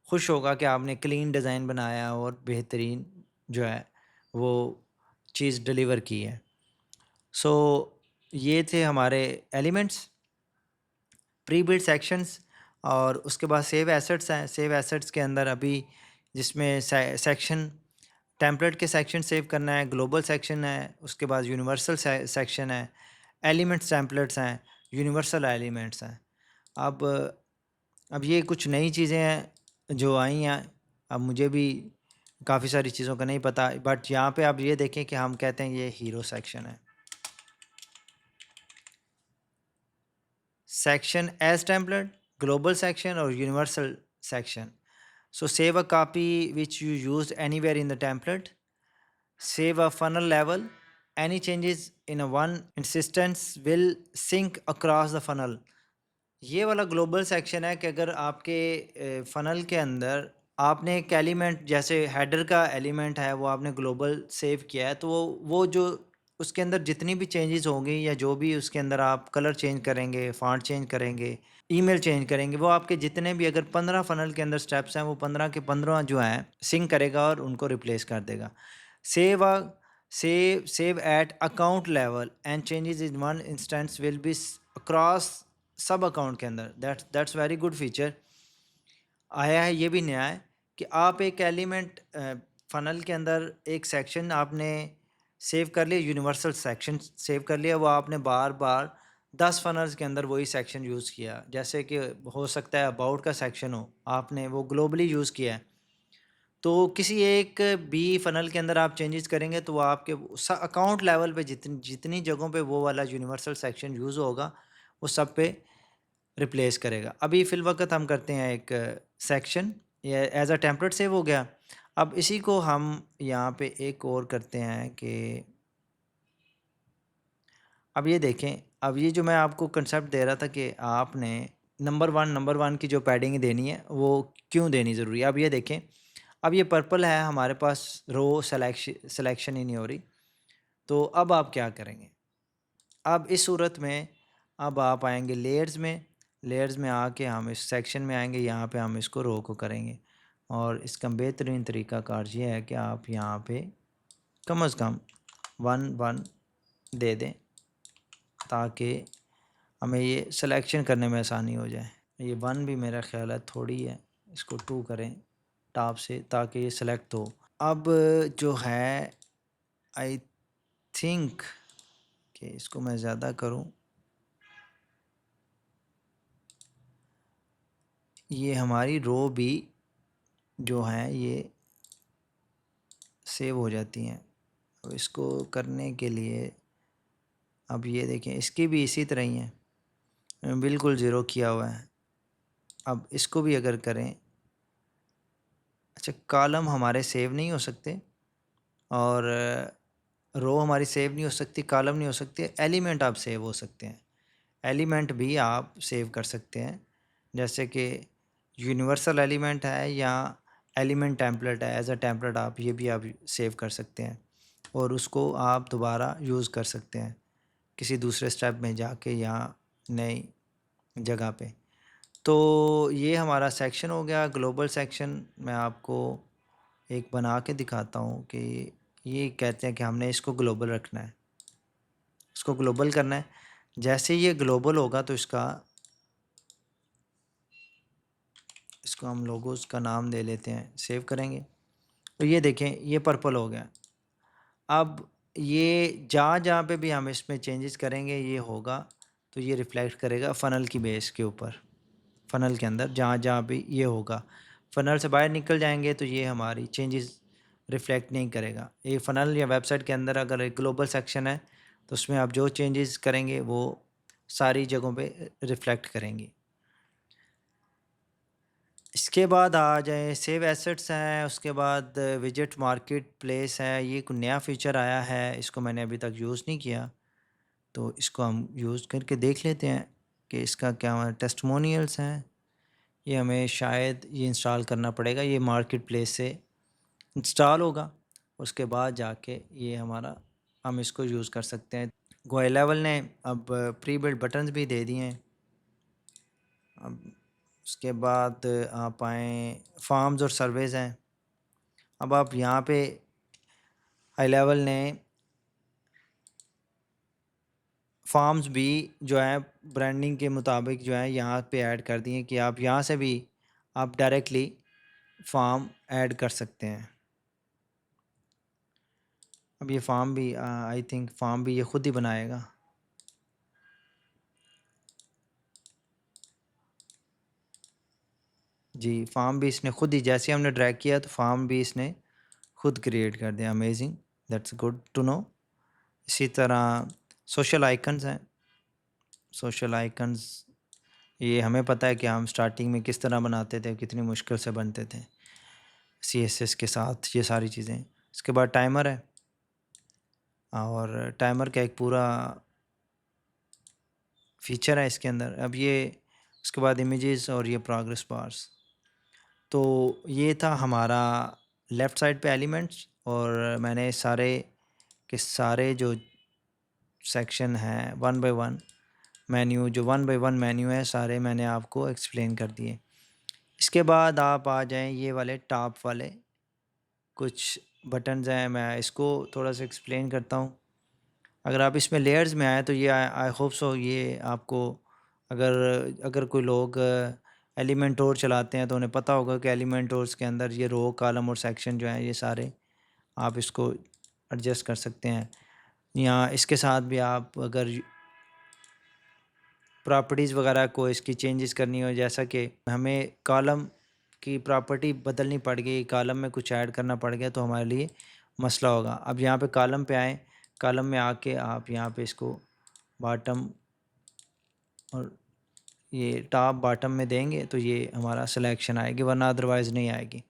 खुश होगा कि आपने क्लीन डिज़ाइन बनाया और बेहतरीन जो है वो चीज़ डिलीवर की है। सो ये थे हमारे एलिमेंट्स, प्री बिल्ड सेक्शंस। और उसके बाद सेव एसेट्स हैं। सेव एसेट्स के अंदर अभी जिसमें सेक्शन टेम्पलेट के सेक्शन सेव करना है, ग्लोबल सेक्शन है, उसके बाद यूनिवर्सल सेक्शन है, एलिमेंट्स टेम्पलेट्स हैं, यूनिवर्सल एलिमेंट्स हैं। अब अब ये कुछ नई चीज़ें हैं जो आई हैं। अब मुझे भी काफ़ी सारी चीज़ों का नहीं पता, बट यहाँ पे आप ये देखें कि हम कहते हैं ये हीरो सेक्शन है। Section as template, global section और universal section. So save a copy which you used anywhere in the template. Save a funnel level. Any changes in a one instance will sync across the funnel. ये वाला global section है कि अगर आपके funnel के अंदर आपने एक एलिमेंट, जैसे हेडर का एलिमेंट है, वो आपने ग्लोबल सेव किया है, तो वो जो उसके अंदर जितनी भी चेंजेस होंगी, या जो भी उसके अंदर आप कलर चेंज करेंगे, फ़ॉन्ट चेंज करेंगे, ईमेल चेंज करेंगे, वो आपके जितने भी अगर 15 फ़नल के अंदर स्टेप्स हैं, वो 15 के 15 जो हैं सिंक करेगा और उनको रिप्लेस कर देगा। Save a save at account level and changes in one instance will be across सब अकाउंट के अंदर। दैट्स वेरी गुड फीचर आया है। ये भी नया है कि आप एक एलिमेंट फ़नल के अंदर एक सेक्शन आपने सेव कर लिया, यूनिवर्सल सेक्शन सेव कर लिया, वो आपने बार बार 10 फ़नल्स के अंदर वही सेक्शन यूज़ किया। जैसे कि हो सकता है अबाउट का सेक्शन हो, आपने वो ग्लोबली यूज़ किया है, तो किसी एक भी फ़नल के अंदर आप चेंजेस करेंगे तो वो आपके अकाउंट लेवल पे जितनी जितनी जगहों पे वो वाला यूनिवर्सल सेक्शन यूज़ होगा, वो सब पे रिप्लेस करेगा। अभी फ़िलवक़्त हम करते हैं एक सेक्शन, ये एज़ अ टेम्पलेट सेव हो गया। अब इसी को हम यहाँ पे एक और करते हैं कि अब ये देखें, अब ये जो मैं आपको कंसेप्ट दे रहा था कि आपने नंबर 1 की जो पैडिंग देनी है, वो क्यों देनी ज़रूरी है? अब ये देखें, अब ये पर्पल है हमारे पास, रो सिलेक्शन ही नहीं हो रही, तो अब आप क्या करेंगे? अब इस सूरत में अब आप आएँगे लेयर्स में आके हम इस सेक्शन में आएँगे, यहाँ पे हम इसको रो को करेंगे और इसका बेहतरीन तरीक़ाकार ये है कि आप यहाँ पे कम से कम 1 दे दें, ताकि हमें ये सिलेक्शन करने में आसानी हो जाए। ये 1 भी मेरा ख़्याल है थोड़ी है, इसको 2 करें टॉप से, ताकि ये सिलेक्ट हो। अब जो है, आई थिंक कि इसको मैं ज़्यादा करूँ, ये हमारी रो भी जो है ये सेव हो जाती हैं। अब इसको करने के लिए, अब ये देखें, इसकी भी इसी तरह ही है, बिल्कुल ज़ीरो किया हुआ है। अब इसको भी अगर करें, अच्छा कॉलम हमारे सेव नहीं हो सकते और रो हमारी सेव नहीं हो सकती, कॉलम नहीं हो सकते, एलिमेंट आप सेव हो सकते हैं। एलिमेंट भी आप सेव कर सकते हैं, जैसे कि यूनिवर्सल एलिमेंट है या एलिमेंट टेम्पलेट है, एज अ टेम्पलेट आप ये भी आप सेव कर सकते हैं और उसको आप दोबारा यूज़ कर सकते हैं किसी दूसरे स्टेप में जाके या नई जगह पे। तो ये हमारा सेक्शन हो गया ग्लोबल सेक्शन। मैं आपको एक बना के दिखाता हूँ कि ये कहते हैं कि हमने इसको ग्लोबल रखना है, इसको ग्लोबल करना है। जैसे ये ग्लोबल होगा तो इसको हम लोगोस का नाम दे लेते हैं, सेव करेंगे तो ये देखें ये पर्पल हो गया। अब ये जहाँ पे भी हम इसमें चेंजेस करेंगे ये होगा, तो ये रिफ्लेक्ट करेगा फ़नल की बेस के ऊपर, फ़नल के अंदर जहाँ भी ये होगा। फ़नल से बाहर निकल जाएंगे तो ये हमारी चेंजेस रिफ्लेक्ट नहीं करेगा। ये फ़नल या वेबसाइट के अंदर अगर एक ग्लोबल सेक्शन है तो उसमें आप जो चेंजेस करेंगे वो सारी जगहों पे रिफ्लेक्ट करेंगी। इसके बाद आ जाए सेव एसेट्स हैं, उसके बाद विजेट मार्केट प्लेस है। ये एक नया फीचर आया है, इसको मैंने अभी तक यूज़ नहीं किया, तो इसको हम यूज़ करके देख लेते हैं कि इसका क्या टेस्टिमोनियल्स हैं। ये हमें शायद ये इंस्टॉल करना पड़ेगा, ये मार्केट प्लेस से इंस्टॉल होगा, उसके बाद जाके ये हमारा हम इसको यूज़ कर सकते हैं। गोई लेवल ने अब प्री बिल्ट बटन्स भी दे दिए हैं। अब उसके बाद आप आएँ, फार्म्स और सर्वेज़ हैं। अब आप यहाँ पे हाई लेवल ने फार्म्स भी जो है ब्रांडिंग के मुताबिक जो है यहाँ पे ऐड कर दिए कि आप यहाँ से भी आप डायरेक्टली फार्म ऐड कर सकते हैं। अब ये फार्म भी आई थिंक फार्म भी ये ख़ुद ही बनाएगा। जी, फार्म भी इसने ख़ुद ही, जैसे हमने ड्रैग किया तो फार्म भी इसने खुद क्रिएट कर दिया। Amazing, that's good to know. इसी तरह सोशल आइकन्स हैं। सोशल आइकन्स ये हमें पता है कि हम स्टार्टिंग में किस तरह बनाते थे, कितनी मुश्किल से बनते थे सीएसएस के साथ, ये सारी चीज़ें। इसके बाद टाइमर है और टाइमर का एक पूरा फीचर है इसके अंदर। अब ये उसके बाद इमेजेस और ये प्रोग्रेस बार्स। तो ये था हमारा लेफ़्ट साइड पे एलिमेंट्स, और मैंने सारे के सारे जो सेक्शन हैं वन बाय वन मेन्यू, जो वन बाय वन मेन्यू है सारे मैंने आपको एक्सप्लेन कर दिए। इसके बाद आप आ जाएं ये वाले टॉप वाले कुछ बटन्स हैं, मैं इसको थोड़ा सा एक्सप्लेन करता हूँ। अगर आप इसमें लेयर्स में आए तो ये आई होप सो ये आपको, अगर अगर कोई लोग एलिमेंटोर चलाते हैं तो उन्हें पता होगा कि एलिमेंटोर्स के अंदर ये रो कॉलम और सेक्शन जो हैं ये सारे आप इसको एडजस्ट कर सकते हैं। या इसके साथ भी आप अगर प्रॉपर्टीज़ वगैरह को इसकी चेंजेस करनी हो, जैसा कि हमें कॉलम की प्रॉपर्टी बदलनी पड़ गई, कॉलम में कुछ ऐड करना पड़ गया तो हमारे लिए मसला होगा। अब यहाँ पे कॉलम पे आएँ, कॉलम में आके आप यहाँ पे इसको बॉटम और ये टॉप बॉटम में देंगे तो ये हमारा सिलेक्शन आएगी, वरना अदरवाइज़ नहीं आएगी।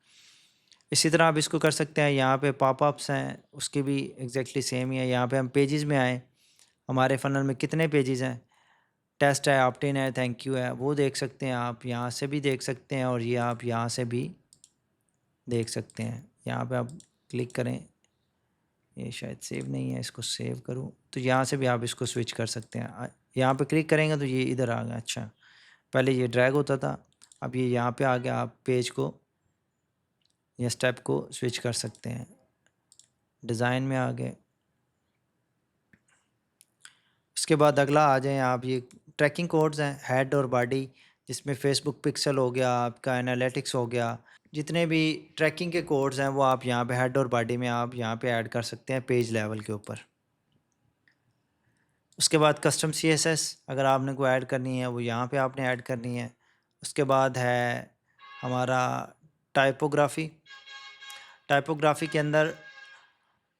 इसी तरह आप इसको कर सकते हैं। यहाँ पे पॉपअप्स हैं, उसकी भी एग्जैक्टली सेम ही है। यहाँ पे हम पेजेस में आएँ, हमारे फ़नल में कितने पेजेस हैं, टेस्ट है, ऑप्ट-इन है, थैंक यू है, वो देख सकते हैं आप। यहाँ से भी देख सकते हैं और ये आप यहाँ से भी देख सकते हैं। यहाँ पे आप क्लिक करें, ये शायद सेव नहीं है, इसको सेव करूँ तो यहाँ से भी आप इसको स्विच कर सकते हैं। यहाँ पे क्लिक करेंगे तो ये इधर आ गया। अच्छा, पहले ये ड्रैग होता था, अब ये यहाँ पे आ गया। आप पेज को या स्टेप को स्विच कर सकते हैं। डिज़ाइन में आ गए। उसके बाद अगला आ जाएँ आप, ये ट्रैकिंग कोड्स हैं, हेड और बॉडी, जिसमें फेसबुक पिक्सल हो गया, आपका एनालिटिक्स हो गया, जितने भी ट्रैकिंग के कोड्स हैं वो आप यहाँ पे हेड और बॉडी में आप यहाँ पे ऐड कर सकते हैं पेज लेवल के ऊपर। उसके बाद कस्टम सीएसएस अगर आपने कोई ऐड करनी है वो यहाँ पे आपने ऐड करनी है। उसके बाद है हमारा टाइपोग्राफी। टाइपोग्राफी के अंदर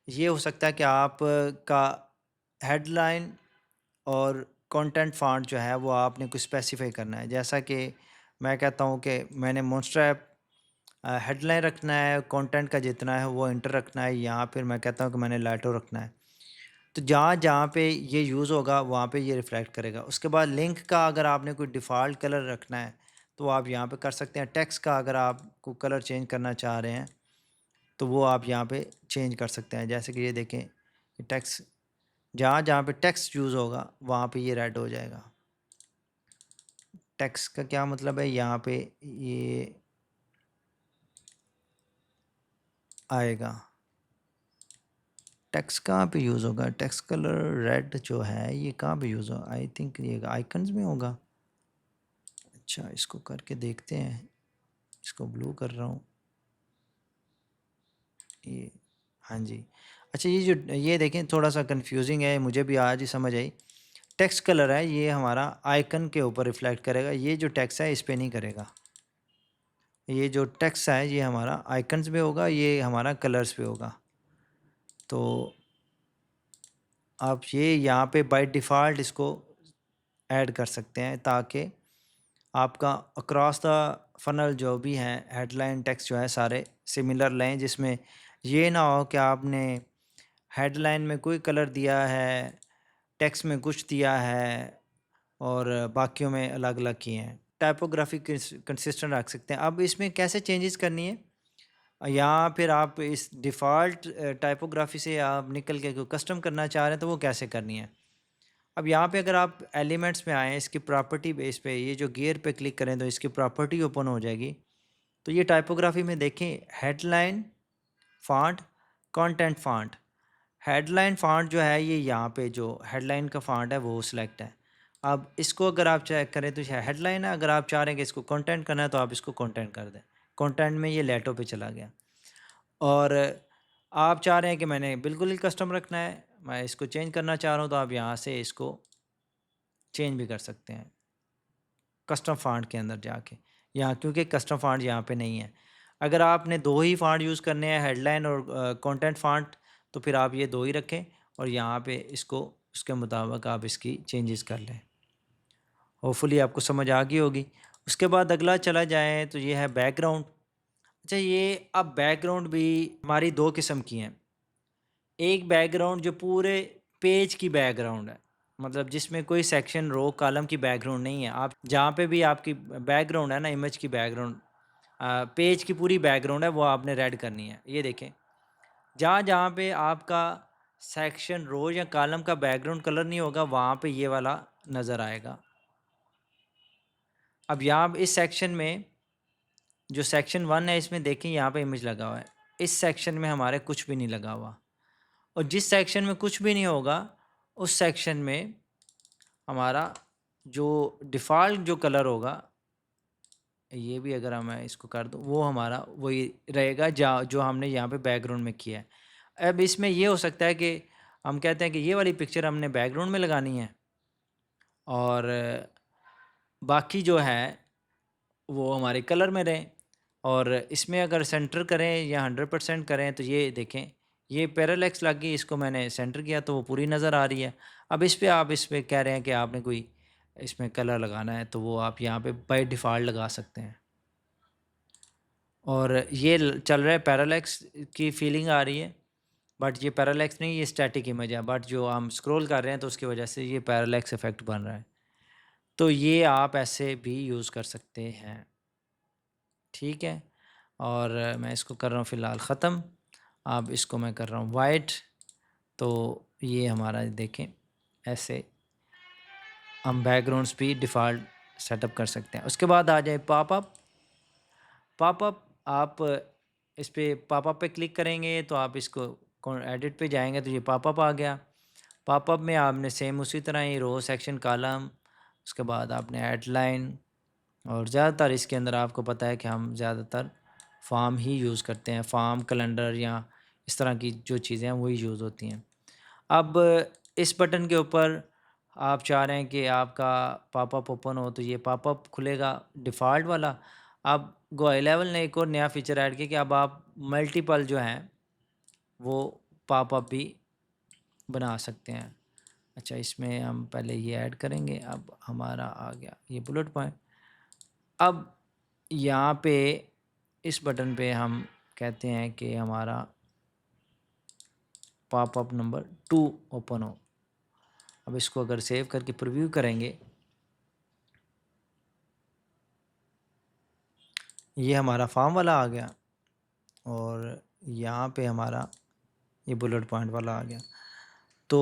ये हो सकता है कि आप का हेडलाइन और कंटेंट फ़ॉन्ट जो है वो आपने कुछ स्पेसिफ़ाई करना है। जैसा कि मैं कहता हूँ कि मैंने मॉन्स्टर ऐप हेडलाइन रखना है, कंटेंट का जितना है वो इंटर रखना है, या फिर मैं कहता हूँ कि मैंने लाइटो रखना है। तो जहाँ-जहाँ पे ये यूज़ होगा वहाँ पे ये रिफ्लेक्ट करेगा। उसके बाद लिंक का अगर आपने कोई डिफ़ॉल्ट कलर रखना है तो आप यहाँ पे कर सकते हैं। टेक्स्ट का अगर आपको कलर चेंज करना चाह रहे हैं तो वो आप यहाँ पे चेंज कर सकते हैं। जैसे कि ये देखें, ये टेक्स्ट जहाँ-जहाँ पे टेक्स्ट यूज़ होगा वहाँ पे ये रेड हो जाएगा। टेक्स्ट का क्या मतलब है, यहाँ पे ये आएगा। टेक्स्ट कहाँ पे यूज़ होगा? टेक्स्ट कलर रेड जो है ये कहाँ पे यूज़ होगा? आई थिंक ये आइकन्स में होगा। अच्छा, इसको करके देखते हैं। इसको ब्लू कर रहा हूँ। ये हाँ जी। अच्छा, ये जो ये देखें थोड़ा सा कंफ्यूजिंग है, मुझे भी आज ही समझ आई। टेक्स्ट कलर है ये हमारा आइकन के ऊपर रिफ्लेक्ट करेगा, ये जो टेक्स्ट है इस पे नहीं करेगा। ये जो टेक्स्ट है ये हमारा आइकन्स पे होगा, ये हमारा कलर्स पे होगा। तो आप ये यहाँ पे बाय डिफ़ॉल्ट इसको ऐड कर सकते हैं ताकि आपका अक्रॉस द फनल जो भी हैं हेडलाइन टेक्स्ट जो है सारे सिमिलर लें, जिसमें ये ना हो कि आपने हेडलाइन में कोई कलर दिया है, टेक्स्ट में कुछ दिया है और बाकियों में अलग-अलग किए हैं। टाइपोग्राफी कंसिस्टेंट रख सकते हैं। अब इसमें कैसे चेंजेस करनी है, या फिर आप इस डिफ़ॉल्ट टाइपोग्राफी से आप निकल के कोई कस्टम करना चाह रहे हैं तो वो कैसे करनी है। अब यहाँ पे अगर आप एलिमेंट्स में आएँ, इसकी प्रॉपर्टी बेस पे ये जो गियर पे क्लिक करें तो इसकी प्रॉपर्टी ओपन हो जाएगी। तो ये टाइपोग्राफी में देखें, headline font, content font. Headline font जो है ये यहाँ पे जो हेडलाइन का फ़ॉन्ट है वो सिलेक्ट है। अब इसको अगर आप चेक करें तो ये हेडलाइन है, अगर आप चाह रहे हैं कि इसको कंटेंट करना है तो आप इसको कंटेंट कर दें। कंटेंट में ये लेटो पे चला गया। और आप चाह रहे हैं कि मैंने बिल्कुल ही कस्टम रखना है, मैं इसको चेंज करना चाह रहा हूँ, तो आप यहाँ से इसको चेंज भी कर सकते हैं कस्टम फ़ॉन्ट के अंदर जाके। यहाँ क्योंकि कस्टम फ़ॉन्ट यहाँ पे नहीं है। अगर आपने 2 ही फ़ॉन्ट यूज़ करने हैं, हेडलाइन और कंटेंट फ़ॉन्ट, तो फिर आप ये 2 ही रखें और यहाँ पे इसको उसके मुताबिक आप इसकी चेंजेस कर लें। होपफुली आपको समझ आ गई होगी। उसके बाद अगला चला जाए तो ये है बैकग्राउंड। अच्छा, ये अब बैकग्राउंड भी हमारी 2 किस्म की हैं। एक बैकग्राउंड जो पूरे पेज की बैकग्राउंड है, मतलब जिसमें कोई सेक्शन रो कॉलम की बैकग्राउंड नहीं है। आप जहाँ पे भी आपकी बैकग्राउंड है ना, इमेज की बैकग्राउंड, पेज की पूरी बैकग्राउंड है वो आपने रेड करनी है। ये देखें, जहाँ जहाँ पे आपका सेक्शन रो या कॉलम का बैकग्राउंड कलर नहीं होगा वहाँ पे ये वाला नज़र आएगा। अब यहाँ इस सेक्शन में जो सेक्शन 1 है इसमें देखें यहाँ पे इमेज लगा हुआ है। इस सेक्शन में हमारे कुछ भी नहीं लगा हुआ, और जिस सेक्शन में कुछ भी नहीं होगा उस सेक्शन में हमारा जो डिफ़ॉल्ट जो कलर होगा, ये भी अगर मैं इसको कर दूँ वो हमारा वही रहेगा जहाँ जो हमने यहाँ पे बैकग्राउंड में किया है। अब इसमें ये हो सकता है कि हम कहते हैं कि ये वाली पिक्चर हमने बैकग्राउंड में लगानी है और बाकी जो है वो हमारे कलर में रहें, और इसमें अगर सेंटर करें या 100% करें तो ये देखें, ये पैरालैक्स लग गई, इसको मैंने सेंटर किया तो वो पूरी नज़र आ रही है। अब इस पे आप इस पे कह रहे हैं कि आपने कोई इसमें कलर लगाना है, तो वो आप यहाँ पे बाय डिफ़ॉल्ट लगा सकते हैं। और ये चल रहा है, पैरालैक्स की फीलिंग आ रही है, बट ये पैरालैक्स नहीं, ये स्टैटिक इमेज है, बट जो हम स्क्रॉल कर रहे हैं तो उसकी वजह से ये पैरालैक्स इफ़ेक्ट बन रहा है। तो ये आप ऐसे भी यूज़ कर सकते हैं, ठीक है। और मैं इसको कर रहा हूँ फ़िलहाल ख़त्म। अब इसको मैं कर रहा हूँ वाइट। तो ये हमारा देखें, ऐसे हम बैकग्राउंड्स भी डिफ़ॉल्ट सेटअप कर सकते हैं। उसके बाद आ जाए पॉपअप। पॉपअप आप इस पे पॉपअप पे क्लिक करेंगे तो आप इसको एडिट पे जाएंगे तो ये पॉपअप आ गया। पॉपअप में आपने सेम उसी तरह ही रो, सेक्शन, कॉलम, उसके बाद आपने ऐड लाइन, और ज़्यादातर इसके अंदर आपको पता है कि हम ज़्यादातर फॉर्म ही यूज़ करते हैं। फॉर्म, कैलेंडर या इस तरह की जो चीज़ें हैं वही यूज़ होती हैं। अब इस बटन के ऊपर आप चाह रहे हैं कि आपका पॉपअप ओपन हो तो ये पॉपअप खुलेगा डिफ़ॉल्ट वाला। अब गो 11 ने एक और नया फ़ीचर ऐड किया कि अब आप मल्टीपल जो हैं वो पॉपअप भी बना सकते हैं। अच्छा, इसमें हम पहले ये ऐड करेंगे। अब हमारा आ गया ये बुलेट पॉइंट। अब यहाँ पे इस बटन पे हम कहते हैं कि हमारा पॉपअप नंबर 2 ओपन हो। अब इसको अगर सेव करके प्रीव्यू करेंगे, ये हमारा फॉर्म वाला आ गया और यहाँ पे हमारा ये बुलेट पॉइंट वाला आ गया। तो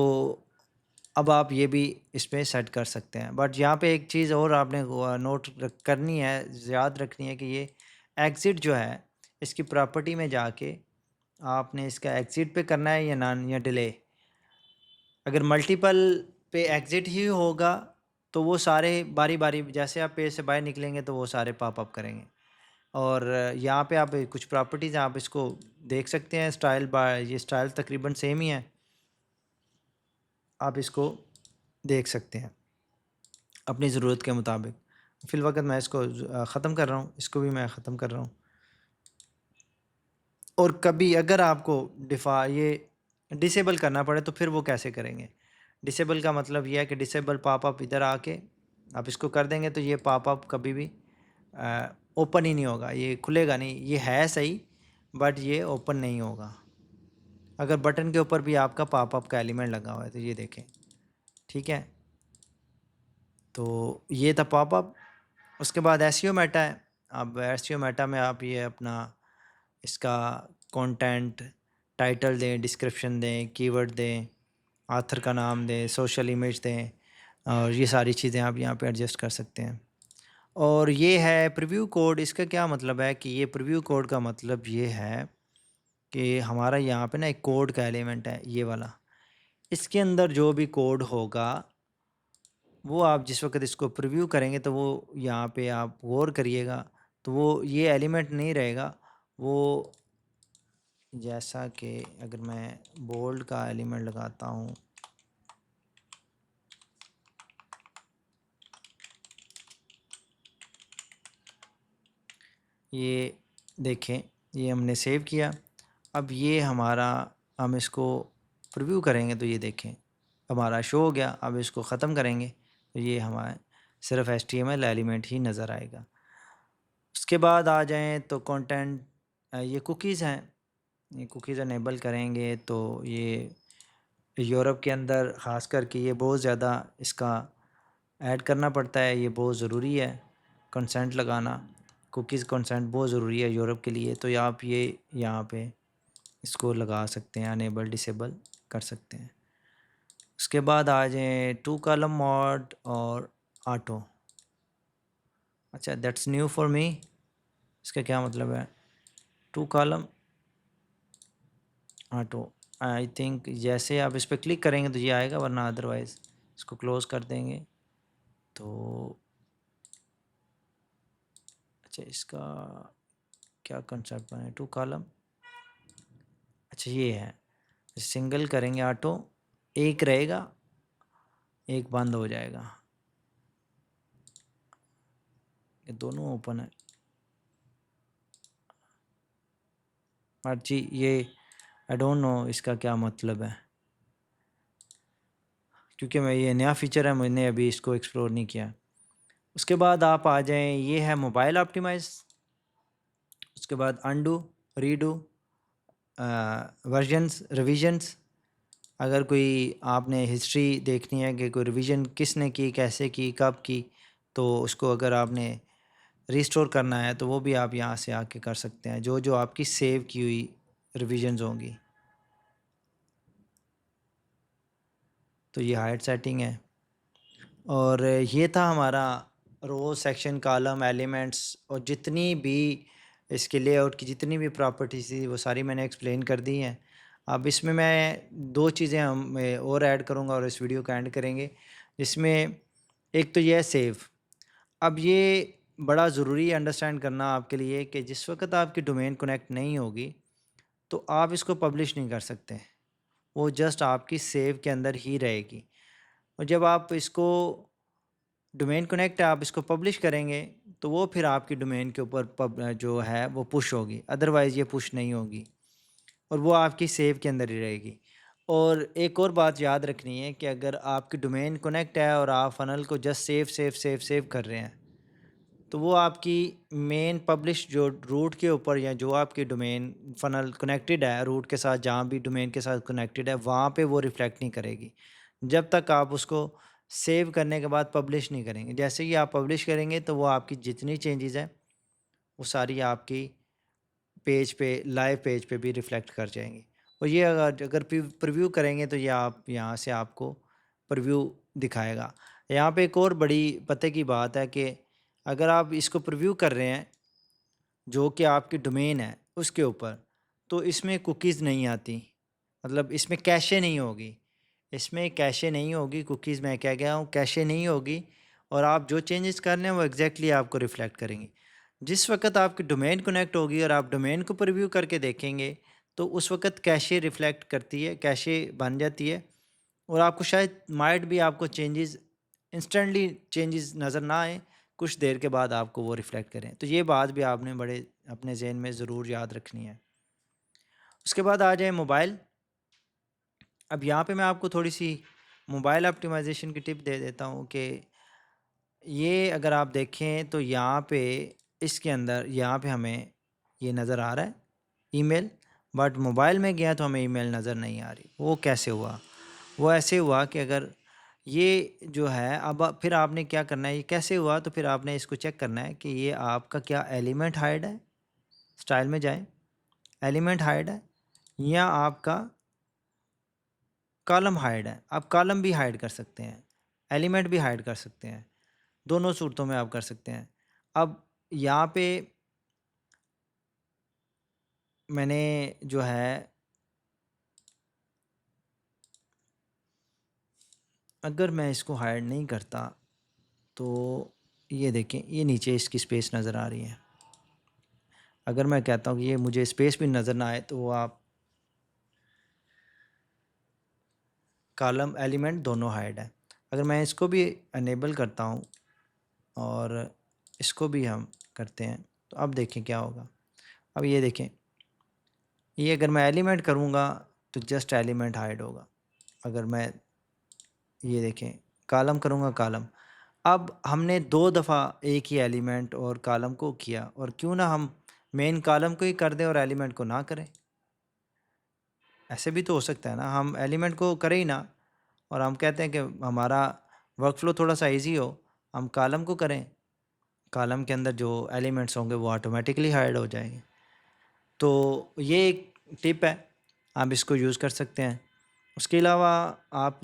अब आप ये भी इस पे सेट कर सकते हैं। बट यहाँ पे एक चीज़ और आपने नोट करनी है, याद रखनी है कि ये एग्ज़िट जो है, इसकी प्रॉपर्टी में जाके आपने इसका एग्ज़िट पे करना है या नॉन या डिले। अगर मल्टीपल पे एग्ज़िट ही होगा तो वो सारे बारी-बारी, जैसे आप पेज से बाहर निकलेंगे तो वो सारे पॉप-अप करेंगे। और यहाँ पे आप कुछ प्रॉपर्टीज़ आप इसको देख सकते हैं। स्टाइल बाय, ये स्टाइल तकरीबन सेम ही है, आप इसको देख सकते हैं अपनी ज़रूरत के मुताबिक। फ़िलवक़्त मैं इसको ख़त्म कर रहा हूँ, इसको भी मैं ख़त्म कर रहा हूँ। और कभी अगर आपको ये डिसेबल करना पड़े तो फिर वो कैसे करेंगे? डिसेबल का मतलब ये है कि डिसेबल पॉपअप इधर आके आप इसको कर देंगे तो ये पॉपअप कभी भी ओपन ही नहीं होगा, ये खुलेगा नहीं। ये है सही, बट ये ओपन नहीं होगा। अगर बटन के ऊपर भी आपका पॉपअप का एलिमेंट लगा हुआ है तो ये देखें, ठीक है। तो ये था पॉपअप। उसके बाद एसईओ मेटा है। अब एसईओ मेटा में आप ये अपना इसका कंटेंट, टाइटल दें, डिस्क्रिप्शन दें, कीवर्ड दें, ऑथर का नाम दें, सोशल इमेज दें, और ये सारी चीज़ें आप यहाँ पे एडजस्ट कर सकते हैं। और ये है प्रीव्यू कोड। इसका क्या मतलब है कि ये प्रीव्यू कोड का मतलब ये है कि हमारा यहाँ पे ना एक कोड का एलिमेंट है, ये वाला। इसके अंदर जो भी कोड होगा वो आप जिस वक़्त इसको प्रीव्यू करेंगे तो वो यहाँ पे आप गौर करिएगा, तो वो ये एलिमेंट नहीं रहेगा। वो जैसा कि अगर मैं बोल्ड का एलिमेंट लगाता हूँ, ये देखें, ये हमने सेव किया। अब ये हमारा, हम इसको प्रीव्यू करेंगे तो ये देखें हमारा शो हो गया। अब इसको ख़त्म करेंगे तो ये हमारे सिर्फ एचटीएमएल एलिमेंट ही नज़र आएगा। उसके बाद आ जाएं तो कंटेंट, ये कुकीज़ हैं। ये कुकीज़ अनेबल करेंगे तो ये यूरोप के अंदर ख़ास करके ये बहुत ज़्यादा इसका ऐड करना पड़ता है, ये बहुत ज़रूरी है कंसेंट लगाना। कुकीज़ कंसेंट बहुत ज़रूरी है यूरोप के लिए। तो आप ये यहाँ पे इसको लगा सकते हैं, अनेबल डिसेबल कर सकते हैं। उसके बाद आ जाएँ टू कॉलम मोड और ऑटो। अच्छा, दैट्स न्यू फॉर मी। इसका क्या मतलब है? Two column auto, I think जैसे आप इस पर क्लिक करेंगे तो ये आएगा, वरना अदरवाइज़ इसको क्लोज़ कर देंगे तो। अच्छा, इसका क्या कंसेप्ट बना है? टू कॉलम, अच्छा ये है, सिंगल करेंगे ऑटो, एक रहेगा, एक बंद हो जाएगा। ये दोनों ओपन है। जी ये आई डोंट नो इसका क्या मतलब है, क्योंकि मैं ये नया फ़ीचर है, मैंने अभी इसको एक्सप्लोर नहीं किया। उसके बाद आप आ जाएँ, ये है मोबाइल ऑप्टिमाइज़। उसके बाद अनडू, रीडू, वर्जन्स, रिविजन्स। अगर कोई आपने हिस्ट्री देखनी है कि कोई रिवीजन किसने की, कैसे की, कब की, तो उसको अगर आपने रिस्टोर करना है तो वो भी आप यहाँ से आके कर सकते हैं, जो जो आपकी सेव की हुई रिविजन्स होंगी। तो ये हाइड सेटिंग है। और ये था हमारा रो, सेक्शन, कॉलम, एलिमेंट्स और जितनी भी इसके लेआउट की जितनी भी प्रॉपर्टीज़ थी वो सारी मैंने एक्सप्लेन कर दी हैं। अब इसमें मैं दो चीज़ें मैं और ऐड करूँगा और इस वीडियो का एंड करेंगे, जिसमें एक तो ये है सेव। अब ये बड़ा ज़रूरी है अंडरस्टैंड करना आपके लिए कि जिस वक्त आपकी डोमेन कनेक्ट नहीं होगी तो आप इसको पब्लिश नहीं कर सकते, वो जस्ट आपकी सेव के अंदर ही रहेगी। और जब आप इसको डोमेन कनेक्ट है, आप इसको पब्लिश करेंगे तो वो फिर आपकी डोमेन के ऊपर जो है वो पुश होगी, अदरवाइज़ ये पुश नहीं होगी और वो आपकी सेव के अंदर ही रहेगी। और एक और बात याद रखनी है कि अगर आपकी डोमेन कनेक्ट है और आप फ़नल को just save save save save कर रहे हैं तो वो आपकी मेन पब्लिश जो रूट के ऊपर या जो आपकी डोमेन फ़नल कनेक्टेड है रूट के साथ, जहाँ भी डोमेन के साथ कनेक्टेड है वहाँ पे वो रिफ्लेक्ट नहीं करेगी जब तक आप उसको सेव करने के बाद पब्लिश नहीं करेंगे। जैसे ही आप पब्लिश करेंगे तो वो आपकी जितनी चेंजेस हैं वो सारी आपकी पेज पे, लाइव पेज पे भी रिफ्लेक्ट कर जाएंगी। और ये अगर अगर प्रीव्यू करेंगे तो ये आप यहाँ से आपको प्रीव्यू दिखाएगा। यहाँ पे एक और बड़ी पते की बात है कि अगर आप इसको प्रीव्यू कर रहे हैं जो कि आपकी डोमेन है उसके ऊपर, तो इसमें कुकीज़ नहीं आती, मतलब इसमें कैशे नहीं होगी, इसमें कैशे नहीं होगी, कुकीज़ मैं क्या गया हूँ, कैशे नहीं होगी। और आप जो चेंजेस कर रहे हैं वो एग्जैक्टली आपको रिफ्लेक्ट करेंगी। जिस वक्त आपकी डोमेन कनेक्ट होगी और आप डोमेन को प्रीव्यू करके देखेंगे तो उस वक्त कैशे रिफ्लेक्ट करती है, कैशे बन जाती है और आपको शायद माइट भी आपको चेंजेस इंस्टेंटली चेंजेस नज़र ना आए, कुछ देर के बाद आपको वो रिफ़्लेक्ट करें। तो ये बात भी आपने बड़े अपने ज़हन में ज़रूर याद रखनी है। उसके बाद आ जाए मोबाइल। अब यहाँ पे मैं आपको थोड़ी सी मोबाइल ऑप्टिमाइज़ेशन की टिप दे देता हूँ कि ये अगर आप देखें तो यहाँ पे इसके अंदर यहाँ पे हमें ये नज़र आ रहा है ईमेल, बट मोबाइल में गया तो हमें ईमेल नज़र नहीं आ रही। वो कैसे हुआ? वो ऐसे हुआ कि अगर ये जो है अब फिर आपने क्या करना है, ये कैसे हुआ, तो फिर आपने इसको चेक करना है कि ये आपका क्या एलिमेंट हाइड है। स्टाइल में जाएं, एलिमेंट हाइड है या आपका कॉलम हाइड है। आप कॉलम भी हाइड कर सकते हैं, एलिमेंट भी हाइड कर सकते हैं, दोनों सूरतों में आप कर सकते हैं। अब यहाँ पे मैंने जो है, अगर मैं इसको हाइड नहीं करता तो ये देखें, ये नीचे इसकी स्पेस नज़र आ रही है। अगर मैं कहता हूँ कि ये मुझे स्पेस भी नज़र ना आए तो वो आप कॉलम एलिमेंट दोनों हाइड है। अगर मैं इसको भी अनेबल करता हूँ और इसको भी हम करते हैं तो अब देखें क्या होगा। अब ये देखें, ये अगर मैं एलिमेंट करूँगा तो जस्ट एलिमेंट हाइड होगा। अगर मैं ये देखें कॉलम करूँगा, कॉलम। अब हमने दो दफ़ा एक ही एलिमेंट और कॉलम को किया, और क्यों ना हम मेन कॉलम को ही कर दें और एलिमेंट को ना करें। ऐसे भी तो हो सकता है ना, हम एलिमेंट को करें ही ना और हम कहते हैं कि हमारा वर्कफ्लो थोड़ा सा इजी हो, हम कॉलम को करें। कॉलम के अंदर जो एलिमेंट्स होंगे वो ऑटोमेटिकली हाइड हो जाएंगे। तो ये एक टिप है, आप इसको यूज़ कर सकते हैं। उसके अलावा आप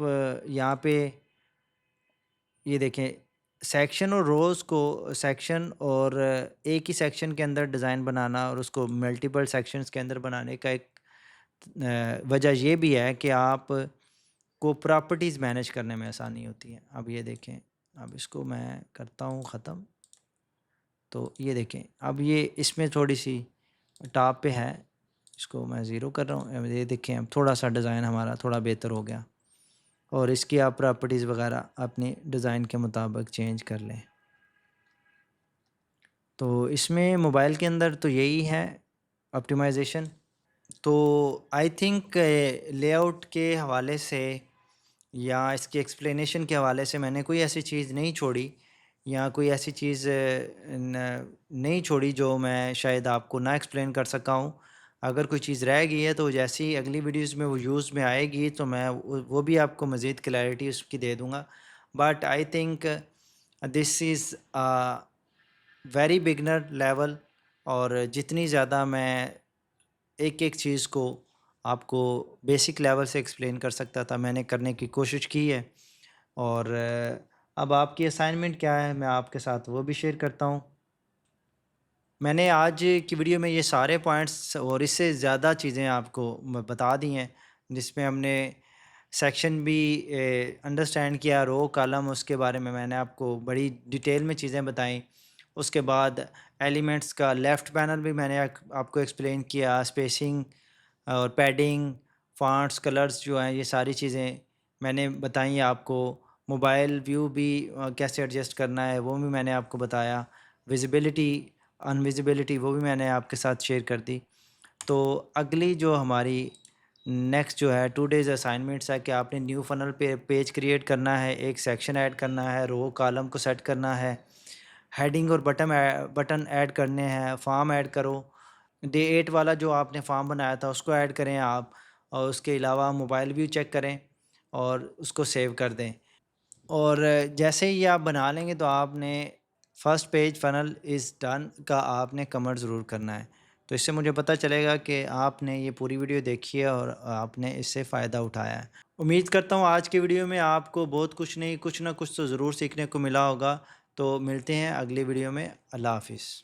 यहाँ पे ये देखें, सेक्शन और रोज़ को, सेक्शन और एक ही सेक्शन के अंदर डिज़ाइन बनाना और उसको मल्टीपल सेक्शंस के अंदर बनाने का एक वजह ये भी है कि आप को प्रॉपर्टीज़ मैनेज करने में आसानी होती है। अब ये देखें, अब इसको मैं करता हूँ ख़त्म, तो ये देखें अब ये इसमें थोड़ी सी टॉप पे है, इसको मैं ज़ीरो कर रहा हूँ। अब ये देखें, अब थोड़ा सा डिज़ाइन हमारा थोड़ा बेहतर हो गया और इसकी आप प्रॉपर्टीज़ वगैरह अपने डिज़ाइन के मुताबिक चेंज कर लें। तो इसमें मोबाइल के अंदर तो यही है ऑप्टिमाइज़ेशन। तो आई थिंक लेआउट के हवाले से या इसकी एक्सप्लेनेशन के हवाले से मैंने कोई ऐसी चीज़ नहीं छोड़ी या कोई ऐसी चीज़ नहीं छोड़ी जो मैं शायद आपको ना एक्सप्लेन कर सका हूँ। अगर कोई चीज़ रह गई है तो जैसे ही अगली वीडियोज़ में वो यूज़ में आएगी तो मैं वो भी आपको मज़ीद क्लैरिटी उसकी दे दूँगा। But I think this is very beginner level, और जितनी ज़्यादा मैं एक-एक चीज़ को आपको बेसिक लेवल से एक्सप्लेन कर सकता था, मैंने करने की कोशिश की है। और अब आपकी असाइनमेंट क्या है, मैं आपके साथ वो भी शेयर करता हूँ। मैंने आज की वीडियो में ये सारे पॉइंट्स और इससे ज़्यादा चीज़ें आपको बता दी हैं, जिसमें हमने सेक्शन भी अंडरस्टैंड किया, रो कॉलम उसके बारे में मैंने आपको बड़ी डिटेल में चीज़ें बताई। उसके बाद एलिमेंट्स का लेफ़्ट पैनल भी मैंने आपको एक्सप्लेन किया, स्पेसिंग और पैडिंग, फ़ॉन्ट्स, कलर्स जो हैं, ये सारी चीज़ें मैंने बताई आपको। मोबाइल व्यू भी कैसे एडजस्ट करना है वो भी मैंने आपको बताया। विज़िबिलिटी, अनविज़िबिलिटी वो भी मैंने आपके साथ शेयर कर दी। तो अगली जो हमारी नेक्स्ट जो है 2 डेज़ असाइनमेंट्स है कि आपने न्यू फ़नल पे पेज क्रिएट करना है, एक सेक्शन ऐड करना है, रो कॉलम को सेट करना है, हेडिंग और बटन ऐड करने हैं, फॉर्म ऐड करो। डे 8 वाला जो आपने फॉर्म बनाया था उसको ऐड करें आप, और उसके अलावा मोबाइल व्यू चेक करें और उसको सेव कर दें। और जैसे ही आप बना लेंगे तो आपने first page funnel is done का आपने कमेंट ज़रूर करना है। तो इससे मुझे पता चलेगा कि आपने ये पूरी वीडियो देखी है और आपने इससे फ़ायदा उठाया है। उम्मीद करता हूँ आज की वीडियो में आपको बहुत कुछ नहीं, कुछ ना कुछ तो ज़रूर सीखने को मिला होगा। तो मिलते हैं अगली वीडियो में। अल्लाह हाफ़िज़।